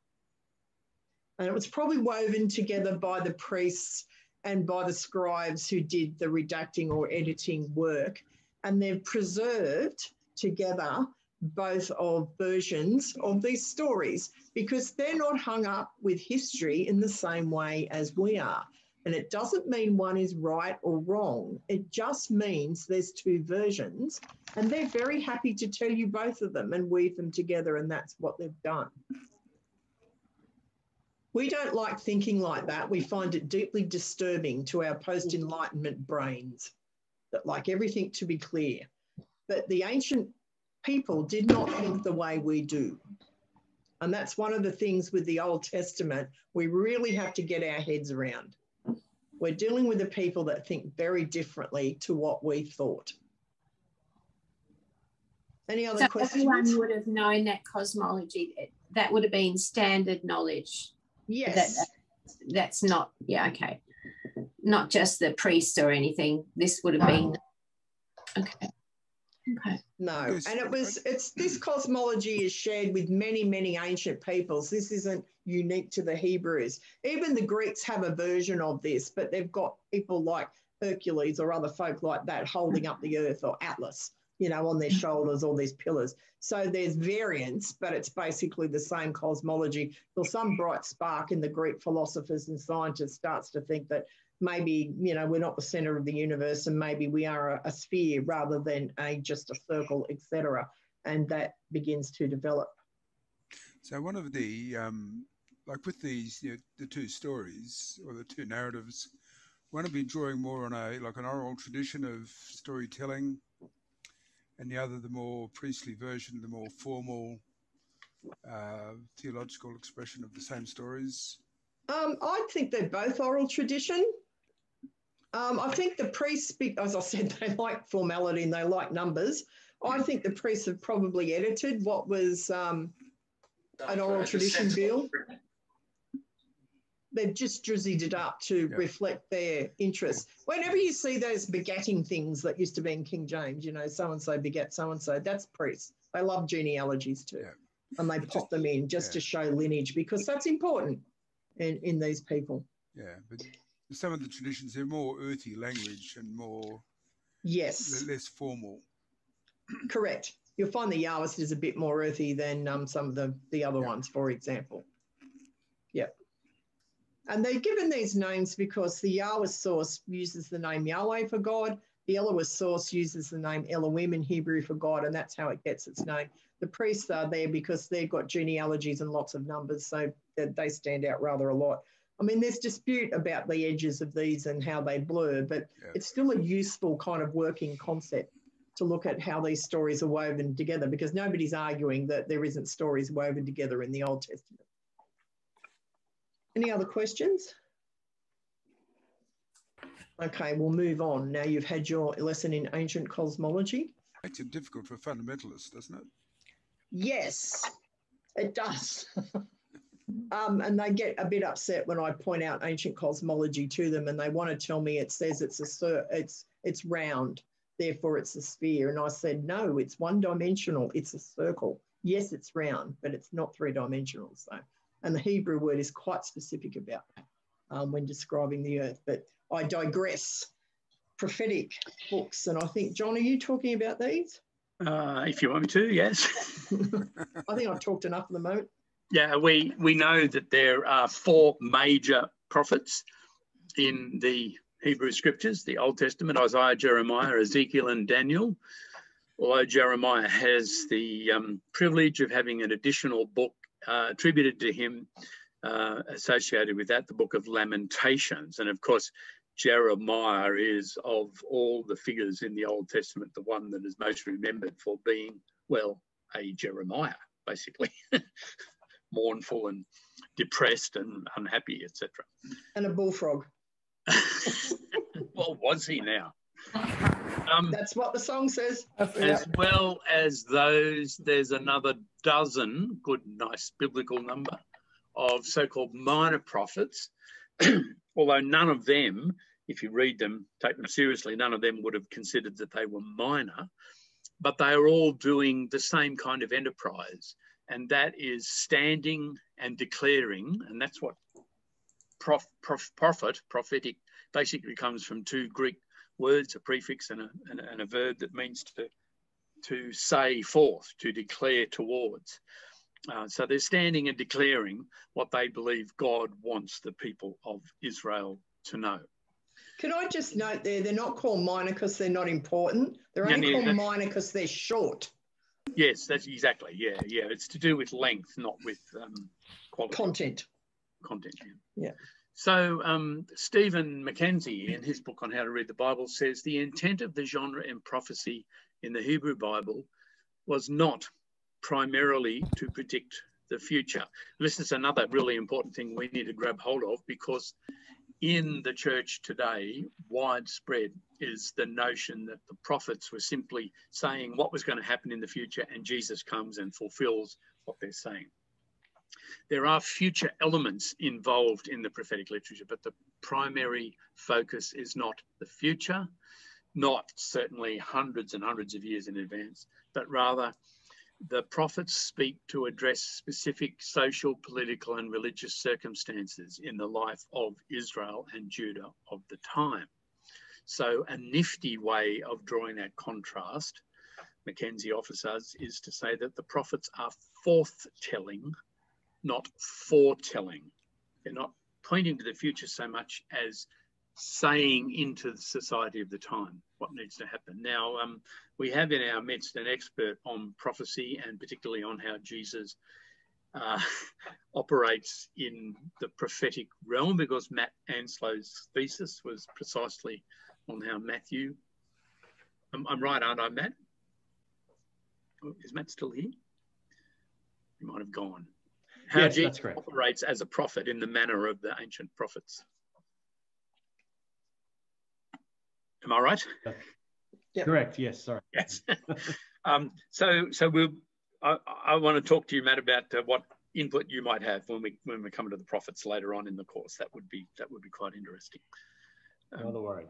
[SPEAKER 2] And it was probably woven together by the priests and by the scribes who did the redacting or editing work. And they've preserved together both of versions of these stories because they're not hung up with history in the same way as we are. And it doesn't mean one is right or wrong. It just means there's two versions and they're very happy to tell you both of them and weave them together, and that's what they've done. We don't like thinking like that. We find it deeply disturbing to our post-Enlightenment brains that like everything to be clear. But the ancient people did not think the way we do. And that's one of the things with the Old Testament we really have to get our heads around. We're dealing with the people that think very differently to what we thought. Any other questions?
[SPEAKER 15] Everyone would have known that cosmology. That would have been standard knowledge.
[SPEAKER 2] Yes.
[SPEAKER 15] That's not, okay. Not just the priest or anything. This would have been, okay.
[SPEAKER 2] No, and it's this cosmology is shared with many, many ancient peoples. This isn't unique to the Hebrews. Even the Greeks have a version of this, but they've got people like Hercules or other folk like that holding up the earth, or Atlas, on their shoulders, all these pillars. So there's variance, but it's basically the same cosmology. Well, some bright spark in the Greek philosophers and scientists starts to think that maybe, we're not the center of the universe and maybe we are a sphere rather than just a circle, etc. And that begins to develop.
[SPEAKER 10] So one of the, like with these, the two stories or the two narratives, one would be drawing more on an oral tradition of storytelling, and the other the more priestly version, the more formal theological expression of the same stories?
[SPEAKER 2] I think they're both oral tradition. I think the priests, as I said, they like formality and they like numbers. I think the priests have probably edited what was an oral tradition bill. They've just drizzied it up to reflect their interests. Whenever you see those begatting things that used to be in King James, so-and-so begat so-and-so, that's priests. They love genealogies too. And they pop them in just to show lineage because that's important in these people.
[SPEAKER 10] Yeah, but some of the traditions, they're more earthy language and more less formal.
[SPEAKER 2] Correct. You'll find the Yahwist is a bit more earthy than some of the other ones, for example. Yep. And they're given these names because the Yahwist source uses the name Yahweh for God. The Elohist source uses the name Elohim in Hebrew for God, and that's how it gets its name. The priests are there because they've got genealogies and lots of numbers, so they stand out rather a lot. I mean, there's dispute about the edges of these and how they blur, but it's still a useful kind of working concept to look at how these stories are woven together, because nobody's arguing that there isn't stories woven together in the Old Testament. Any other questions? Okay, we'll move on. Now you've had your lesson in ancient cosmology.
[SPEAKER 10] Makes it difficult for a fundamentalist, doesn't it?
[SPEAKER 2] Yes, it does. And they get a bit upset when I point out ancient cosmology to them, and they want to tell me it says it's round, therefore it's a sphere. And I said, no, it's one-dimensional. It's a circle. Yes, it's round, but it's not three-dimensional. So, and the Hebrew word is quite specific about that when describing the earth. But I digress. Prophetic books, and I think, John, are you talking about these?
[SPEAKER 1] If you want me to, yes.
[SPEAKER 2] I think I've talked enough at the moment.
[SPEAKER 1] Yeah, we know that there are 4 major prophets in the Hebrew Scriptures, the Old Testament: Isaiah, Jeremiah, Ezekiel, and Daniel. Although Jeremiah has the privilege of having an additional book attributed to him associated with that, the Book of Lamentations. And of course, Jeremiah is, of all the figures in the Old Testament, the one that is most remembered for being, well, a Jeremiah, basically. Mournful and depressed and unhappy, etc.
[SPEAKER 2] And a bullfrog.
[SPEAKER 1] Well, was he now?
[SPEAKER 2] That's what the song says.
[SPEAKER 1] As well as those, there's another dozen, good, nice biblical number, of so-called minor prophets, although none of them, if you read them, take them seriously, none of them would have considered that they were minor, but they are all doing the same kind of enterprise, and that is standing and declaring, and that's what prophetic, basically comes from 2 Greek words, a prefix and a verb that means to say forth, to declare towards. So they're standing and declaring what they believe God wants the people of Israel to know.
[SPEAKER 2] Can I just note there, they're not called minor because they're not important. They're only called minor because they're short.
[SPEAKER 1] Yes, that's exactly, yeah. It's to do with length, not with quality. Content,
[SPEAKER 2] yeah.
[SPEAKER 1] So Stephen Mackenzie, in his book on how to read the Bible, says the intent of the genre in prophecy in the Hebrew Bible was not primarily to predict the future. This is another really important thing we need to grab hold of, because in the church today, widespread is the notion that the prophets were simply saying what was going to happen in the future, and Jesus comes and fulfills what they're saying. There are future elements involved in the prophetic literature, but the primary focus is not the future, not certainly hundreds and hundreds of years in advance, but rather the prophets speak to address specific social, political, and religious circumstances in the life of Israel and Judah of the time. So a nifty way of drawing that contrast, Mackenzie offers us, is to say that the prophets are forth-telling, not foretelling. They're not pointing to the future so much as saying into the society of the time what needs to happen. Now, we have in our midst an expert on prophecy, and particularly on how Jesus operates in the prophetic realm, because Matt Anslow's thesis was precisely on how Matthew... I'm right, aren't I, Matt? Is Matt still here? He might have gone. How
[SPEAKER 16] yes,
[SPEAKER 1] Jesus operates as a prophet in the manner of the ancient prophets. Am I right?
[SPEAKER 16] Yep. Correct. Yes. Sorry.
[SPEAKER 1] Yes. So we'll. I want to talk to you, Matt, about what input you might have when we come to the prophets later on in the course. That would be quite interesting.
[SPEAKER 16] Not a worry.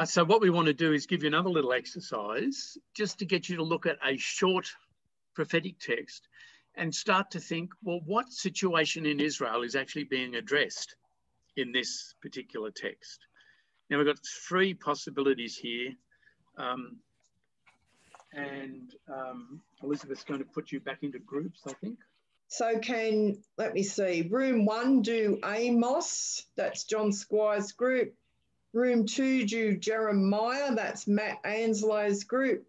[SPEAKER 1] So what we want to do is give you another little exercise just to get you to look at a short prophetic text and start to think, well, what situation in Israel is actually being addressed in this particular text. Now, we've got 3 possibilities here. Elizabeth's going to put you back into groups, I think.
[SPEAKER 2] So let me see, room 1 do Amos, that's John Squire's group. Room 2 do Jeremiah, that's Matt Anslow's group.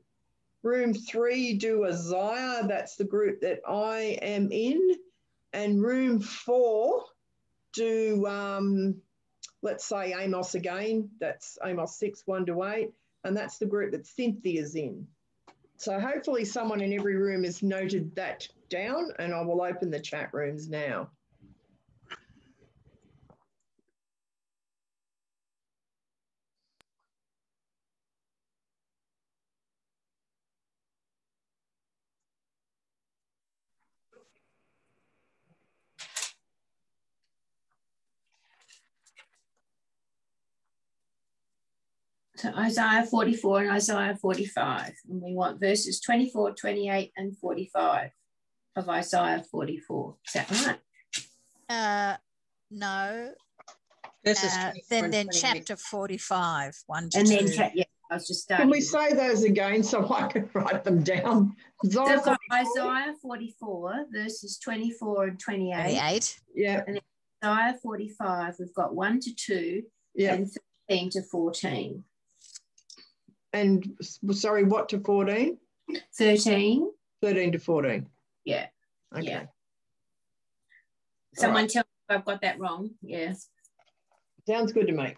[SPEAKER 2] Room 3 do Isaiah, that's the group that I am in. And room 4 do, let's say Amos again, that's Amos 6, 1 to 8, and that's the group that Cynthia's in. So hopefully someone in every room has noted that down, and I will open the chat rooms now.
[SPEAKER 15] So Isaiah 44 and Isaiah 45. And we want verses 24, 28 and 45 of Isaiah 44. Is that right?
[SPEAKER 11] No.
[SPEAKER 13] Verses
[SPEAKER 11] then chapter 45, 1 to
[SPEAKER 15] and
[SPEAKER 11] 2.
[SPEAKER 15] then, yeah, I was just starting.
[SPEAKER 2] Can we say those again so I can write them down?
[SPEAKER 15] So I've got Isaiah 44, verses 24 and 28.
[SPEAKER 11] 28.
[SPEAKER 2] Yeah.
[SPEAKER 15] And then Isaiah 45, we've got 1 to 2 and 13 to 14.
[SPEAKER 2] And sorry, what to 14?
[SPEAKER 15] 13.
[SPEAKER 2] 13 to 14.
[SPEAKER 15] Yeah.
[SPEAKER 2] Okay.
[SPEAKER 15] Yeah. Someone tell me if I've got that wrong. Yeah.
[SPEAKER 2] Sounds good to me.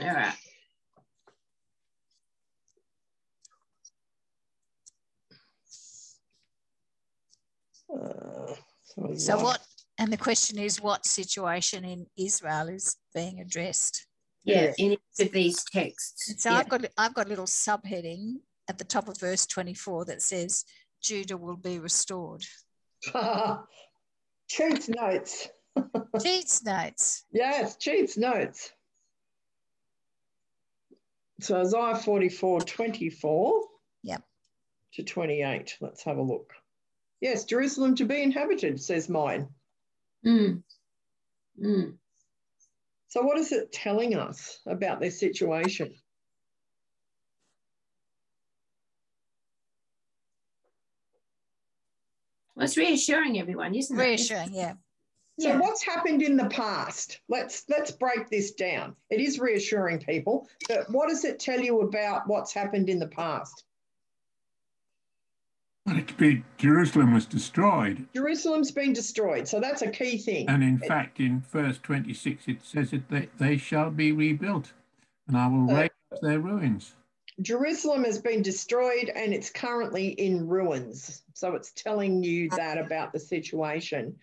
[SPEAKER 15] All right.
[SPEAKER 11] So what, and the question is, what situation in Israel is being addressed?
[SPEAKER 15] Yeah, in each of these texts.
[SPEAKER 11] So I've got a little subheading at the top of verse 24 that says, Judah will be restored.
[SPEAKER 2] Cheats notes.
[SPEAKER 11] Cheats notes.
[SPEAKER 2] Yes, cheats notes. So Isaiah 44, 24 to 28. Let's have a look. Yes, Jerusalem to be inhabited, says mine. So what is it telling us about their situation?
[SPEAKER 15] Well, it's reassuring everyone, isn't it?
[SPEAKER 11] Reassuring, yeah.
[SPEAKER 2] So what's happened in the past? Let's break this down. It is reassuring people, but what does it tell you about what's happened in the past?
[SPEAKER 12] Jerusalem was destroyed.
[SPEAKER 2] Jerusalem's been destroyed, so that's a key thing.
[SPEAKER 12] And in fact, in verse 26, it says that they shall be rebuilt, and I will raise up their ruins.
[SPEAKER 2] Jerusalem has been destroyed and it's currently in ruins. So it's telling you that about the situation.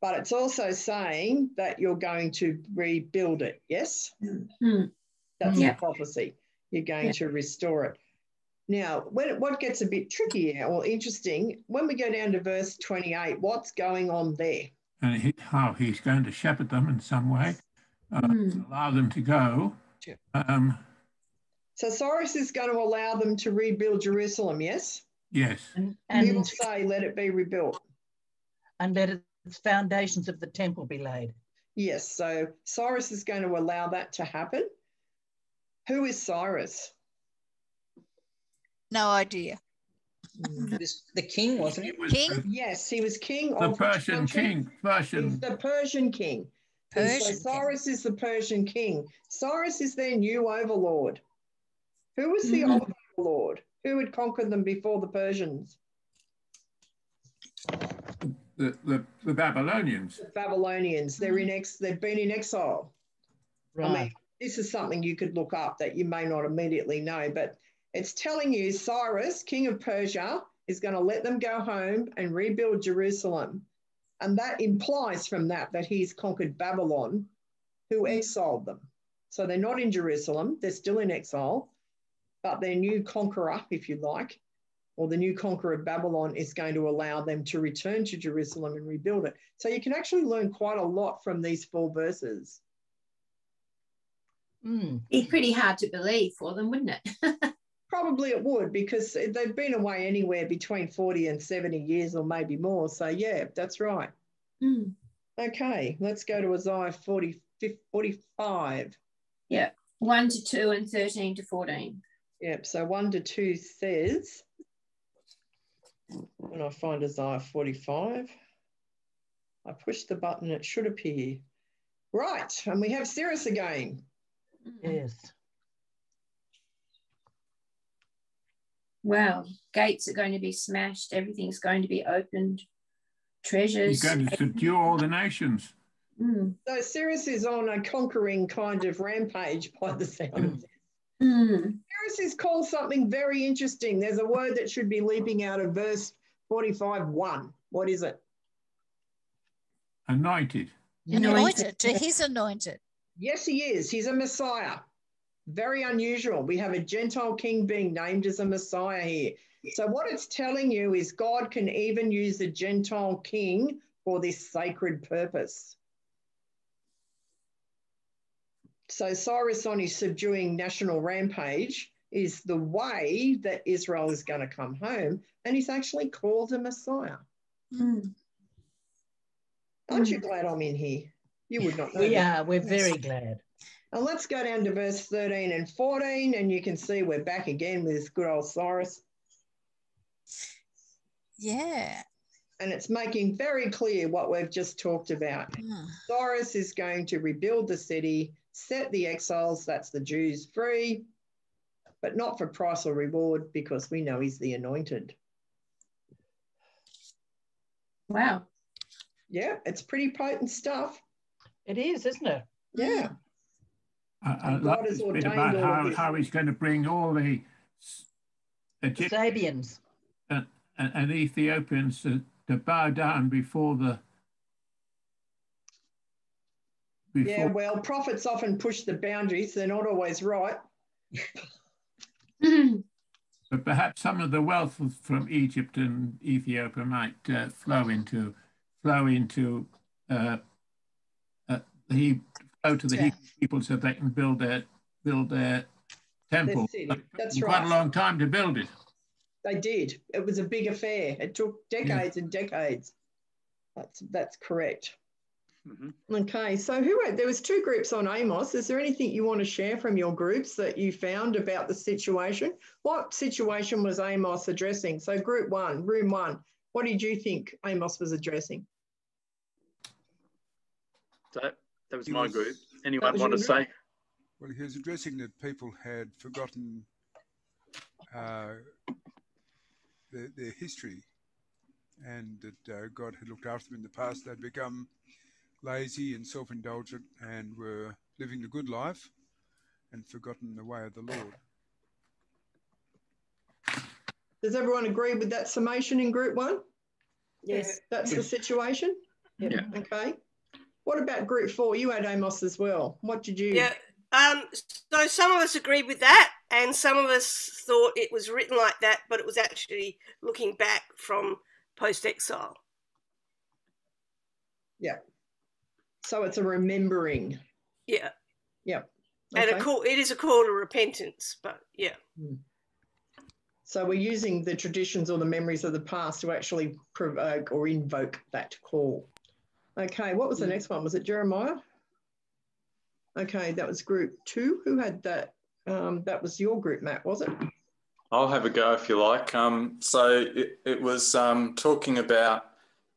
[SPEAKER 2] But it's also saying that you're going to rebuild it, yes? That's the prophecy. You're going to restore it. Now, what gets a bit tricky here, or interesting, when we go down to verse 28, what's going on there?
[SPEAKER 12] And how he's going to shepherd them in some way, allow them to go.
[SPEAKER 2] So Cyrus is going to allow them to rebuild Jerusalem, yes?
[SPEAKER 12] Yes.
[SPEAKER 2] And he will say, let it be rebuilt.
[SPEAKER 17] And let its foundations of the temple be laid.
[SPEAKER 2] Yes, so Cyrus is going to allow that to happen. Who is Cyrus?
[SPEAKER 11] No idea.
[SPEAKER 17] The king, wasn't he?
[SPEAKER 11] King?
[SPEAKER 2] Yes, he was king
[SPEAKER 12] the
[SPEAKER 2] of
[SPEAKER 12] Persian king.
[SPEAKER 2] He's the Persian king. So Cyrus is the Persian king. Cyrus is their new overlord. Who was the old overlord? Who had conquered them before the Persians?
[SPEAKER 12] The Babylonians.
[SPEAKER 2] The Babylonians. They've been in exile.
[SPEAKER 17] Right.
[SPEAKER 2] I mean, this is something you could look up that you may not immediately know, but it's telling you Cyrus, king of Persia, is going to let them go home and rebuild Jerusalem. And that implies from that he's conquered Babylon, who exiled them. So they're not in Jerusalem, they're still in exile, but their new conqueror, if you like, or the new conqueror of Babylon is going to allow them to return to Jerusalem and rebuild it. So you can actually learn quite a lot from these 4 verses.
[SPEAKER 15] It's pretty hard to believe for them, wouldn't it?
[SPEAKER 2] Probably it would, because they've been away anywhere between 40 and 70 years or maybe more. So, yeah, that's right. Okay, let's go to Isaiah 45.
[SPEAKER 15] Yeah, 1 to 2 and 13 to 14.
[SPEAKER 2] Yep, so 1 to 2 says, when I find Isaiah 45, I push the button, it should appear. Right, and we have Cyrus again.
[SPEAKER 17] Yes.
[SPEAKER 15] Wow, gates are going to be smashed, everything's going to be opened, treasures.
[SPEAKER 12] He's going to subdue all the nations.
[SPEAKER 2] So Cyrus is on a conquering kind of rampage by the sound of it. Cyrus is called something very interesting. There's a word that should be leaping out of verse 45:1. What is it?
[SPEAKER 12] Anointed.
[SPEAKER 11] Anointed. He's anointed.
[SPEAKER 2] Yes, he is. He's a Messiah. Very unusual. We have a Gentile king being named as a Messiah here. So what it's telling you is God can even use a Gentile king for this sacred purpose. So Cyrus on his subduing national rampage is the way that Israel is going to come home, and he's actually called a Messiah. Aren't you glad I'm in here? You would not know.
[SPEAKER 17] We are. We're very glad.
[SPEAKER 2] And let's go down to verse 13 and 14, and you can see we're back again with this good old Cyrus.
[SPEAKER 11] Yeah.
[SPEAKER 2] And it's making very clear what we've just talked about. Cyrus is going to rebuild the city, set the exiles, that's the Jews, free, but not for price or reward, because we know he's the anointed.
[SPEAKER 15] Wow.
[SPEAKER 2] Yeah, it's pretty potent stuff.
[SPEAKER 17] It is, isn't it?
[SPEAKER 2] Yeah.
[SPEAKER 12] I love this bit about how he's going to bring all the
[SPEAKER 17] Sabians
[SPEAKER 12] and Ethiopians to bow down before the.
[SPEAKER 2] Yeah, well, prophets often push the boundaries. They're not always right.
[SPEAKER 12] But perhaps some of the wealth from Egypt and Ethiopia might flow to the Hebrew people, so they can build their temple.
[SPEAKER 2] That's
[SPEAKER 12] quite a long time to build it.
[SPEAKER 2] They did. It was a big affair. It took decades and decades. That's correct. Okay, so there was 2 groups on Amos. Is there anything you want to share from your groups that you found about the situation? What situation was Amos addressing? So group 1, room 1, what did you think Amos was addressing?
[SPEAKER 1] So that was my group. Anyone want to say?
[SPEAKER 10] Well, he was addressing that people had forgotten their history, and that God had looked after them in the past. They'd become lazy and self-indulgent and were living the good life and forgotten the way of the Lord.
[SPEAKER 2] Does everyone agree with that summation in group 1?
[SPEAKER 4] Yes.
[SPEAKER 2] That's the situation? Yeah. Okay. What about group 4? You had Amos as well. What did you...
[SPEAKER 18] Yeah. So some of us agreed with that, and some of us thought it was written like that, but it was actually looking back from post-exile.
[SPEAKER 2] Yeah. So it's a remembering.
[SPEAKER 18] Yeah.
[SPEAKER 2] Yeah.
[SPEAKER 18] Okay. And it is a call to repentance, but yeah.
[SPEAKER 2] So we're using the traditions or the memories of the past to actually provoke or invoke that call. Okay, what was the next one? Was it Jeremiah? Okay, that was group 2. Who had that? That was your group, Matt, was it?
[SPEAKER 3] I'll have a go if you like. So it was talking about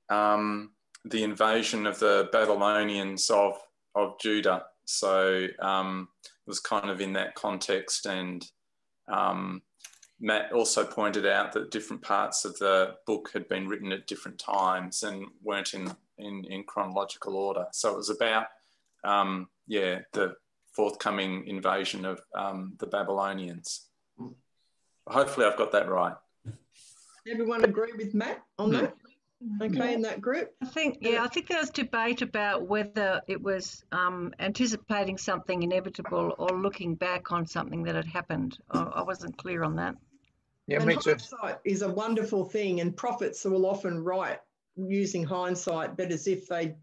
[SPEAKER 3] the invasion of the Babylonians of Judah. So it was kind of in that context, and Matt also pointed out that different parts of the book had been written at different times and weren't in chronological order. So it was about, the forthcoming invasion of the Babylonians. Hopefully I've got that right.
[SPEAKER 2] Everyone agree with Matt on that? Okay, in that group?
[SPEAKER 5] I think there was debate about whether it was anticipating something inevitable or looking back on something that had happened. I wasn't clear on that.
[SPEAKER 7] Yeah,
[SPEAKER 2] and hindsight is a wonderful thing, and prophets will often write using hindsight, but as if they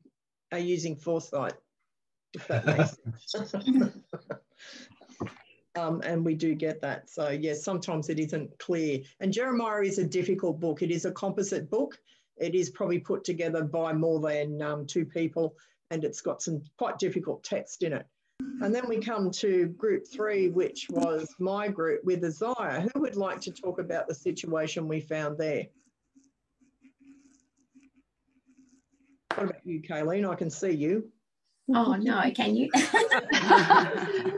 [SPEAKER 2] are using foresight, if that makes sense. And we do get that. So, yes, sometimes it isn't clear. And Jeremiah is a difficult book. It is a composite book. It is probably put together by more than 2 people. and it's got some quite difficult text in it. And then we come to group 3, which was my group with Isaiah. Who would like to talk about the situation we found there? What about you, Kayleen? I can see you.
[SPEAKER 15] Oh, no, can you?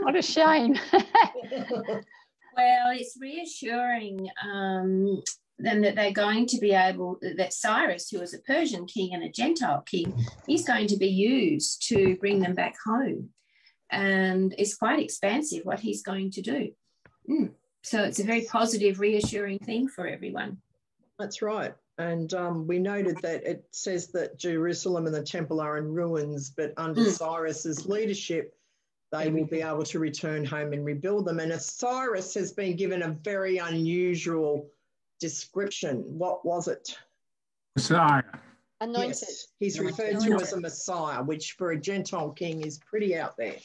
[SPEAKER 13] What a shame.
[SPEAKER 15] Well, it's reassuring them that they're going to be able, that Cyrus, who was a Persian king and a Gentile king, he's going to be used to bring them back home. And it's quite expansive what he's going to do. So it's a very positive, reassuring thing for everyone.
[SPEAKER 2] That's right. And we noted that it says that Jerusalem and the temple are in ruins, but under Cyrus's leadership, they will be able to return home and rebuild them. And Cyrus has been given a very unusual description. What was it?
[SPEAKER 12] Messiah.
[SPEAKER 8] Anointed.
[SPEAKER 2] Yes, he's referred to as a Messiah, which for a Gentile king is pretty out there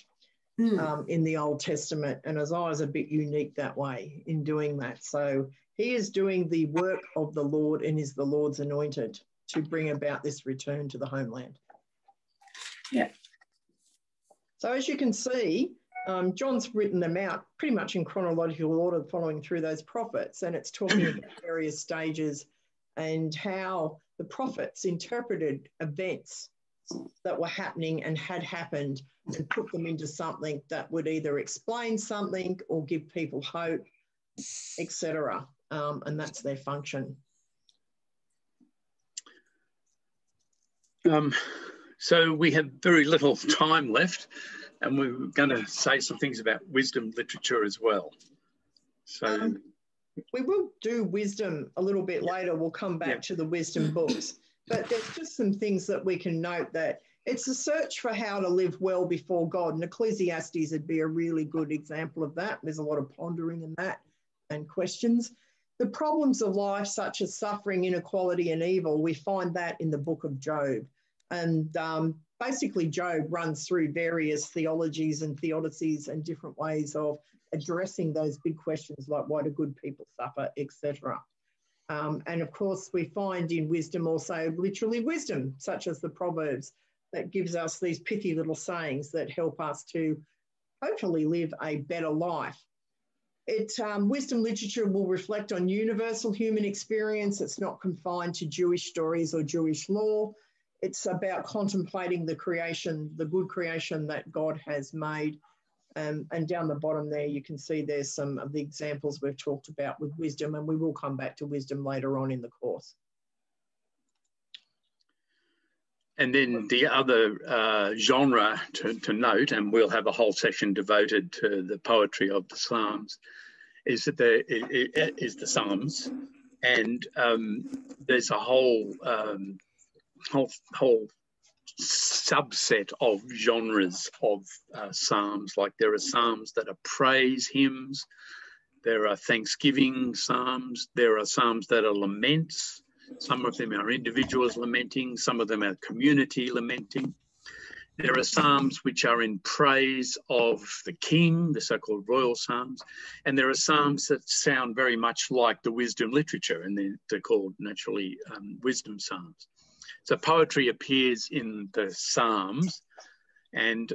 [SPEAKER 2] in the Old Testament. And Isaiah's a bit unique that way in doing that. So he is doing the work of the Lord and is the Lord's anointed to bring about this return to the homeland.
[SPEAKER 15] Yeah.
[SPEAKER 2] So as you can see, John's written them out pretty much in chronological order following through those prophets, and it's talking about various stages and how the prophets interpreted events that were happening and had happened and put them into something that would either explain something or give people hope, etc. And that's their function.
[SPEAKER 1] So we have very little time left, and we're going to say some things about wisdom literature as well. So
[SPEAKER 2] we will do wisdom a little bit later. We'll come back to the wisdom books. But there's just some things that we can note that it's a search for how to live well before God. And Ecclesiastes would be a really good example of that. There's a lot of pondering in that and questions. The problems of life, such as suffering, inequality, and evil, we find that in the book of Job. And basically, Job runs through various theologies and theodicies and different ways of addressing those big questions like why do good people suffer, etc. And of course, we find in wisdom also literally wisdom, such as the Proverbs, that gives us these pithy little sayings that help us to hopefully live a better life. Wisdom literature will reflect on universal human experience. It's not confined to Jewish stories or Jewish law. It's about contemplating the creation, the good creation that God has made. And down the bottom there, you can see there's some of the examples we've talked about with wisdom, and we will come back to wisdom later on in the course.
[SPEAKER 1] And then the other genre to note, and we'll have a whole section devoted to the poetry of the Psalms, is that is the Psalms, and there's a whole subset of genres of psalms. Like there are psalms that are praise hymns, there are thanksgiving psalms, there are psalms that are laments. Some of them are individuals lamenting, some of them are community lamenting. There are psalms which are in praise of the king, the so-called royal psalms, and there are psalms that sound very much like the wisdom literature, and they're called naturally wisdom psalms. So poetry appears in the Psalms and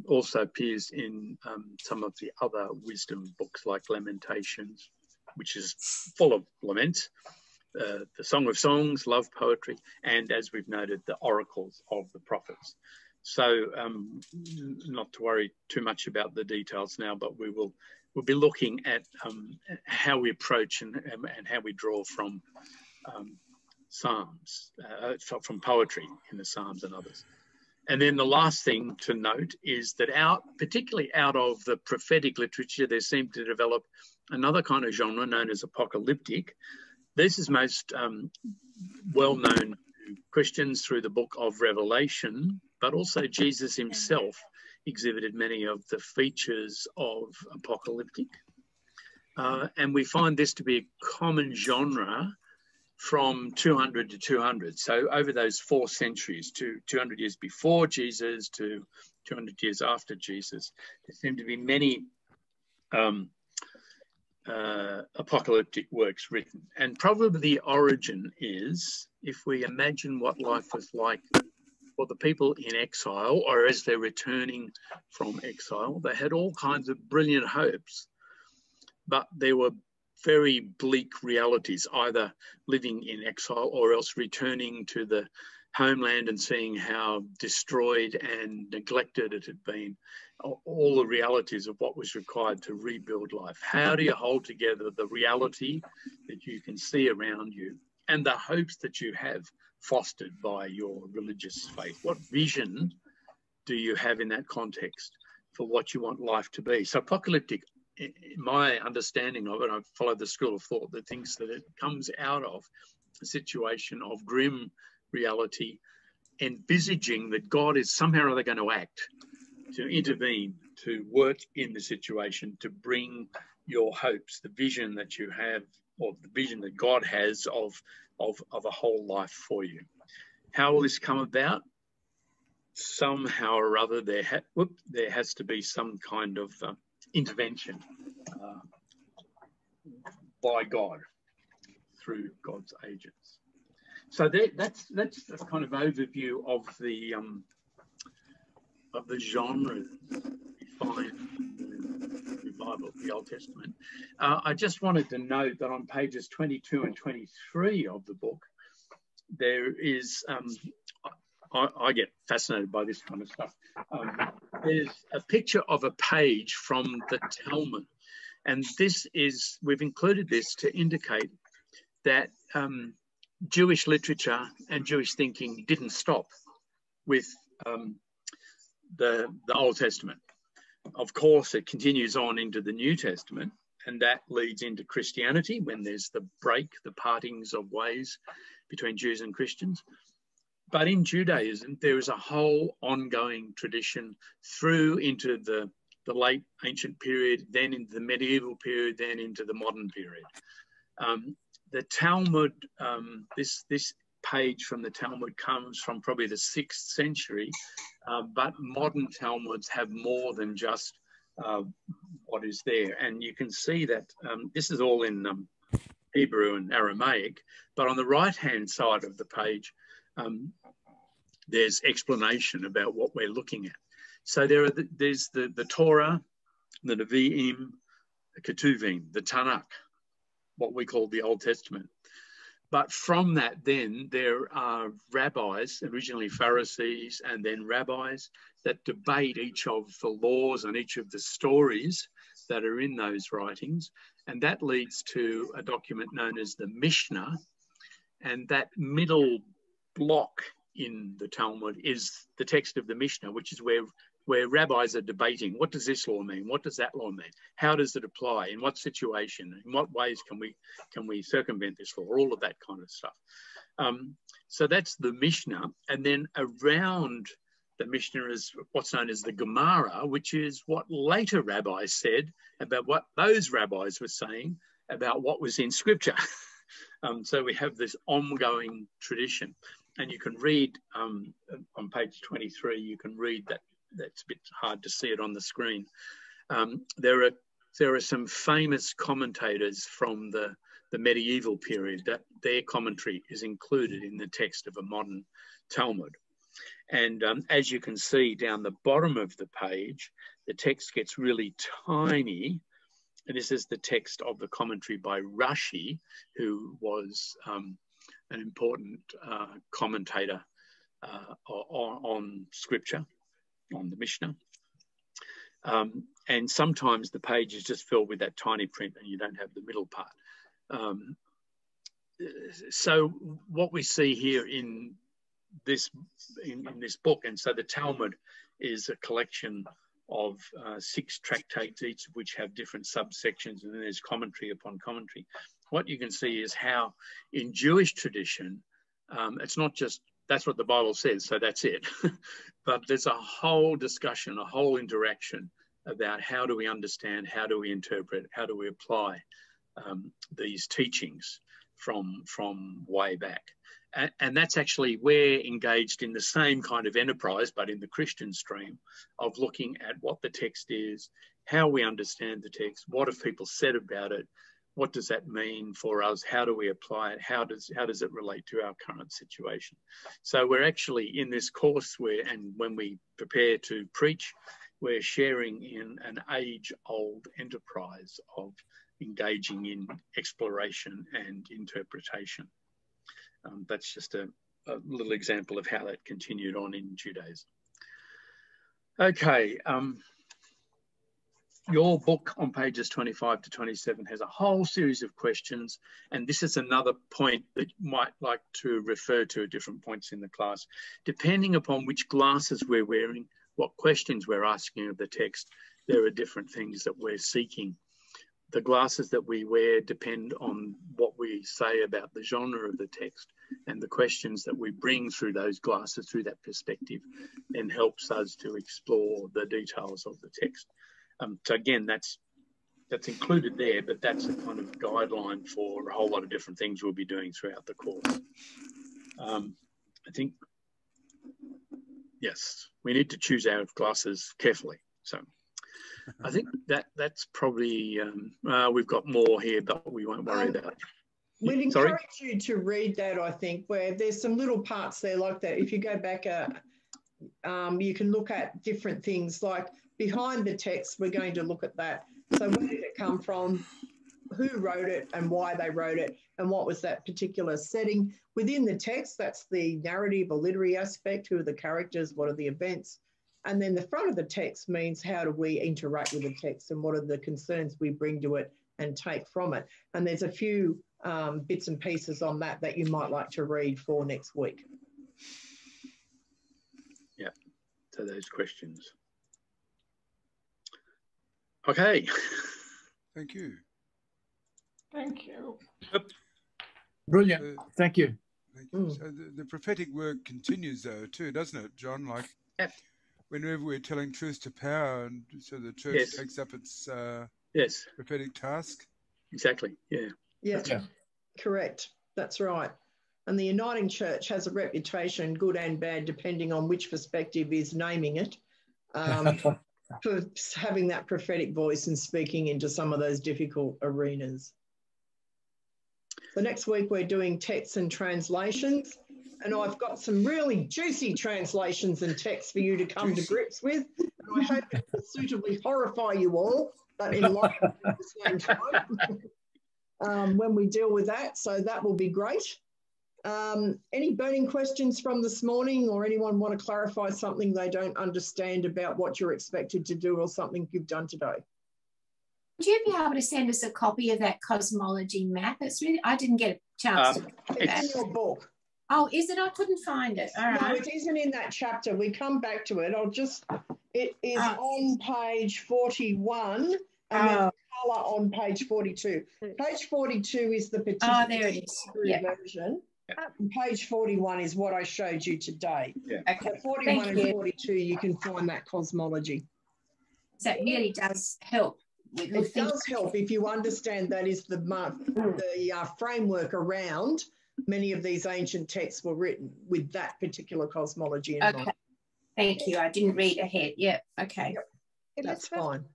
[SPEAKER 1] also appears in some of the other wisdom books like Lamentations, which is full of laments, the Song of Songs, love poetry, and as we've noted, the oracles of the prophets. So not to worry too much about the details now, but we'll be looking at how we approach and how we draw from Psalms, from poetry in the Psalms and others. And then the last thing to note is that particularly out of the prophetic literature, there seemed to develop another kind of genre known as apocalyptic. This is most well known to Christians through the book of Revelation, but also Jesus himself exhibited many of the features of apocalyptic. And we find this to be a common genre from 200 to 200. So over those 4 centuries, 200 years before Jesus to 200 years after Jesus, there seem to be many apocalyptic works written. And probably the origin is, if we imagine what life was like for the people in exile, or as they're returning from exile. They had all kinds of brilliant hopes, but there were very bleak realities, either living in exile or else returning to the homeland and seeing how destroyed and neglected it had been, all the realities of what was required to rebuild life. How do you hold together the reality that you can see around you and the hopes that you have fostered by your religious faith? What vision do you have in that context for what you want life to be? So apocalyptic, in my understanding of it, I've followed the school of thought that thinks that it comes out of a situation of grim reality, envisaging that God is somehow or other going to act, to intervene, to work in the situation, to bring your hopes, the vision that you have, or the vision that God has of a whole life for you. How will this come about? Somehow or other, there has to be some kind of intervention by God through God's agents. So that's a kind of overview of the genres defined in the Bible, the Old Testament. I just wanted to note that on pages 22 and 23 of the book, there is, I get fascinated by this kind of stuff. There's a picture of a page from the Talmud. And this is, we've included this to indicate that Jewish literature and Jewish thinking didn't stop with the Old Testament. Of course, it continues on into the New Testament, and that leads into Christianity when there's the break, the partings of ways between Jews and Christians. But in Judaism, there is a whole ongoing tradition through into the late ancient period, then into the medieval period, then into the modern period. The Talmud, this page from the Talmud comes from probably the 6th century, but modern Talmuds have more than just what is there. And you can see that this is all in Hebrew and Aramaic, but on the right-hand side of the page, there's explanation about what we're looking at. So there's the Torah, the Nevi'im, the Ketuvim, the Tanakh, what we call the Old Testament. But from that, then there are rabbis, originally Pharisees, and then rabbis that debate each of the laws and each of the stories that are in those writings. And that leads to a document known as the Mishnah. And that middle block in the Talmud is the text of the Mishnah, which is where rabbis are debating, what does this law mean? What does that law mean? How does it apply? In what situation? In what ways can we circumvent this law? All of that kind of stuff. So that's the Mishnah. And then around the Mishnah is what's known as the Gemara, which is what later rabbis said about what those rabbis were saying about what was in Scripture. So we have this ongoing tradition. And you can read on page 23, you can read that. That's a bit hard to see it on the screen. There are some famous commentators from the medieval period that their commentary is included in the text of a modern Talmud. And as you can see down the bottom of the page, the text gets really tiny. And this is the text of the commentary by Rashi, who was an important commentator on Scripture, on the Mishnah. And sometimes the page is just filled with that tiny print and you don't have the middle part. So what we see here in this book, and so the Talmud is a collection of 6 tractates, each of which have different subsections, and then there's commentary upon commentary. What you can see is how in Jewish tradition, it's not just that's what the Bible says, so that's it. But there's a whole discussion, a whole interaction about how do we understand, how do we interpret, how do we apply these teachings from way back. And that's actually, we're engaged in the same kind of enterprise, but in the Christian stream of looking at what the text is, how we understand the text, what have people said about it, what does that mean for us? How do we apply it? How does it relate to our current situation? So we're actually in this course and when we prepare to preach, we're sharing in an age-old enterprise of engaging in exploration and interpretation. That's just a little example of how that continued on in Judaism. Okay. Your book on pages 25 to 27 has a whole series of questions, and this is another point that you might like to refer to at different points in the class. Depending upon which glasses we're wearing, what questions we're asking of the text, there are different things that we're seeking. The glasses that we wear depend on what we say about the genre of the text, and the questions that we bring through those glasses, through that perspective, then helps us to explore the details of the text. So again, that's included there, but that's a kind of guideline for a whole lot of different things we'll be doing throughout the course. I think, yes, we need to choose our glasses carefully. So I think that's probably, we've got more here, but we won't worry about it.
[SPEAKER 2] We'd encourage you to read that, I think, where there's some little parts there like that. If you go back, you can look at different things like behind the text, we're going to look at that. So where did it come from, who wrote it and why they wrote it, and what was that particular setting. Within the text, that's the narrative or literary aspect, who are the characters, what are the events. And then the front of the text means how do we interact with the text and what are the concerns we bring to it and take from it. And there's a few bits and pieces on that you might like to read for next week.
[SPEAKER 1] Yeah, so those questions. Okay.
[SPEAKER 10] Thank you.
[SPEAKER 12] Thank you.
[SPEAKER 7] Brilliant. Thank you.
[SPEAKER 10] Thank you. So the prophetic work continues though too, doesn't it, John? Like whenever we're telling truth to power, and so the church takes up its prophetic task.
[SPEAKER 1] Exactly. Yeah.
[SPEAKER 2] Yeah. Correct. That's right. And the Uniting Church has a reputation, good and bad, depending on which perspective is naming it, for having that prophetic voice and speaking into some of those difficult arenas. So next week we're doing texts and translations, and I've got some really juicy translations and texts for you to come to grips with. And I hope it will suitably horrify you all, but enlighten at the same time when we deal with that. So that will be great. Any burning questions from this morning, or anyone want to clarify something they don't understand about what you're expected to do or something you've done today?
[SPEAKER 15] Would you be able to send us a copy of that cosmology map? It's really, I didn't get a chance to look at that.
[SPEAKER 2] It's in your book.
[SPEAKER 15] Oh, is it? I couldn't find it. All right.
[SPEAKER 2] No, it isn't in that chapter. We come back to it. It is on page 41 and then colour on page 42. Page 42 is the particular
[SPEAKER 15] there it is.
[SPEAKER 2] version. And page 41 is what I showed you today.
[SPEAKER 1] Yeah.
[SPEAKER 15] Okay.
[SPEAKER 2] So 41 and 42, you can find that cosmology.
[SPEAKER 15] So it really does help.
[SPEAKER 2] It does help if you understand that is the framework around many of these ancient texts were written with that particular cosmology in mind.
[SPEAKER 15] Okay. Thank you. I didn't read ahead. Yeah. Okay.
[SPEAKER 2] Yep. That's fine.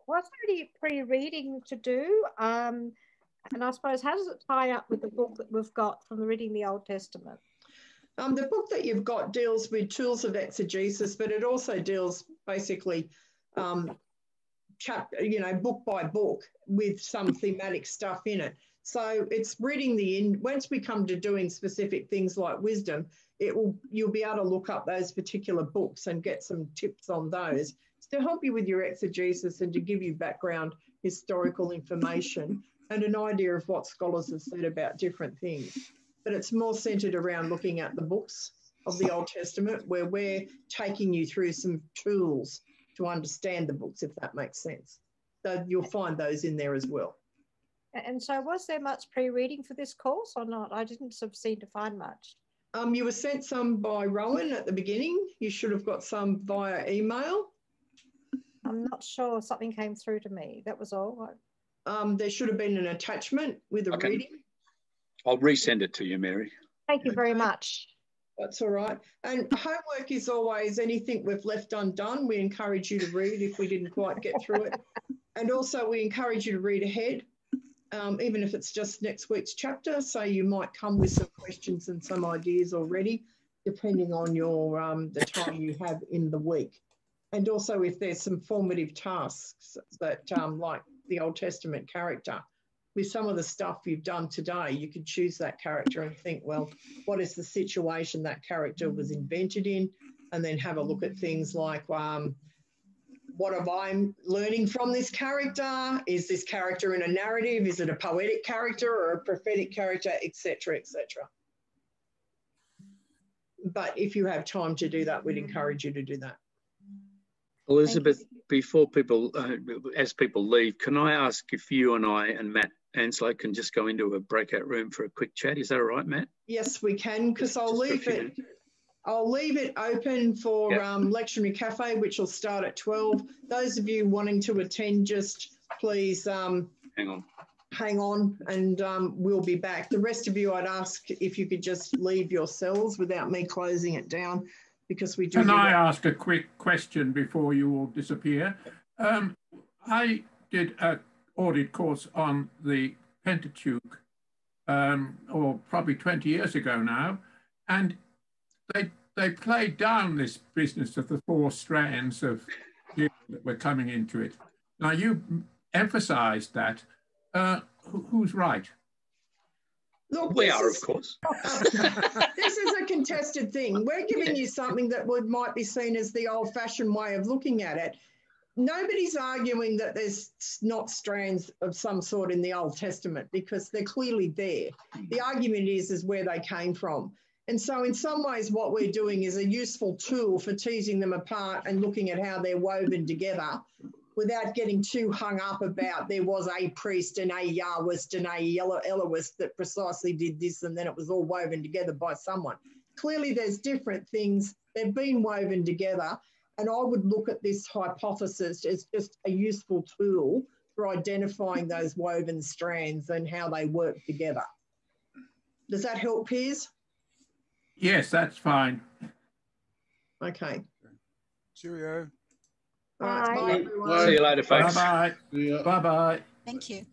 [SPEAKER 19] What's really pre-reading to do? And I suppose, how does it tie up with the book that we've got from Reading the Old Testament?
[SPEAKER 2] The book that you've got deals with tools of exegesis, but it also deals basically book by book with some thematic stuff in it. So it's reading once we come to doing specific things like wisdom, you'll be able to look up those particular books and get some tips on those to help you with your exegesis and to give you background historical information and an idea of what scholars have said about different things. But it's more centred around looking at the books of the Old Testament, where we're taking you through some tools to understand the books, if that makes sense. So you'll find those in there as well.
[SPEAKER 19] And so was there much pre-reading for this course or not? I didn't seem to find much.
[SPEAKER 2] You were sent some by Rowan at the beginning. You should have got some via email.
[SPEAKER 19] I'm not sure. Something came through to me. That was all.
[SPEAKER 2] There should have been an attachment with a reading.
[SPEAKER 1] I'll resend it to you, Mary.
[SPEAKER 19] Thank you very much.
[SPEAKER 2] That's all right. And homework is always anything we've left undone. We encourage you to read if we didn't quite get through it. And also we encourage you to read ahead. even if it's just next week's chapter. So you might come with some questions and some ideas already, depending on your the time you have in the week. And also if there's some formative tasks that like the Old Testament character, with some of the stuff you've done today, you could choose that character and think, well, what is the situation that character was invented in? And then have a look at things like, what am I learning from this character? Is this character in a narrative? Is it a poetic character or a prophetic character, etc., etc.? But if you have time to do that, we'd encourage you to do that.
[SPEAKER 1] Elizabeth, before people, as people leave, can I ask if you and I and Matt Anslow can just go into a breakout room for a quick chat? Is that all right, Matt?
[SPEAKER 2] Yes, we can, because I'll leave it open for Lectionary Cafe, which will start at 12. Those of you wanting to attend, just please hang on and we'll be back. The rest of you, I'd ask if you could just leave your cells without me closing it down, because we do.
[SPEAKER 12] Can I ask a quick question before you all disappear? I did an audit course on the Pentateuch, or probably 20 years ago now, and they played down this business of the 4 strands of that were coming into it. Now you emphasised that. Who's right?
[SPEAKER 2] Look,
[SPEAKER 1] we are, of course.
[SPEAKER 2] This is a contested thing. We're giving you something that might be seen as the old-fashioned way of looking at it. Nobody's arguing that there's not strands of some sort in the Old Testament, because they're clearly there. The argument is where they came from. And so in some ways what we're doing is a useful tool for teasing them apart and looking at how they're woven together, without getting too hung up about there was a priest and a Yahwist and a Elohist that precisely did this, and then it was all woven together by someone. Clearly there's different things. They've been woven together, and I would look at this hypothesis as just a useful tool for identifying those woven strands and how they work together. Does that help, Piers?
[SPEAKER 12] Yes, that's fine.
[SPEAKER 2] Okay.
[SPEAKER 10] Cheerio.
[SPEAKER 2] All right, bye, everyone.
[SPEAKER 1] See you later, folks.
[SPEAKER 12] Bye-bye. Bye-bye.
[SPEAKER 11] Thank you.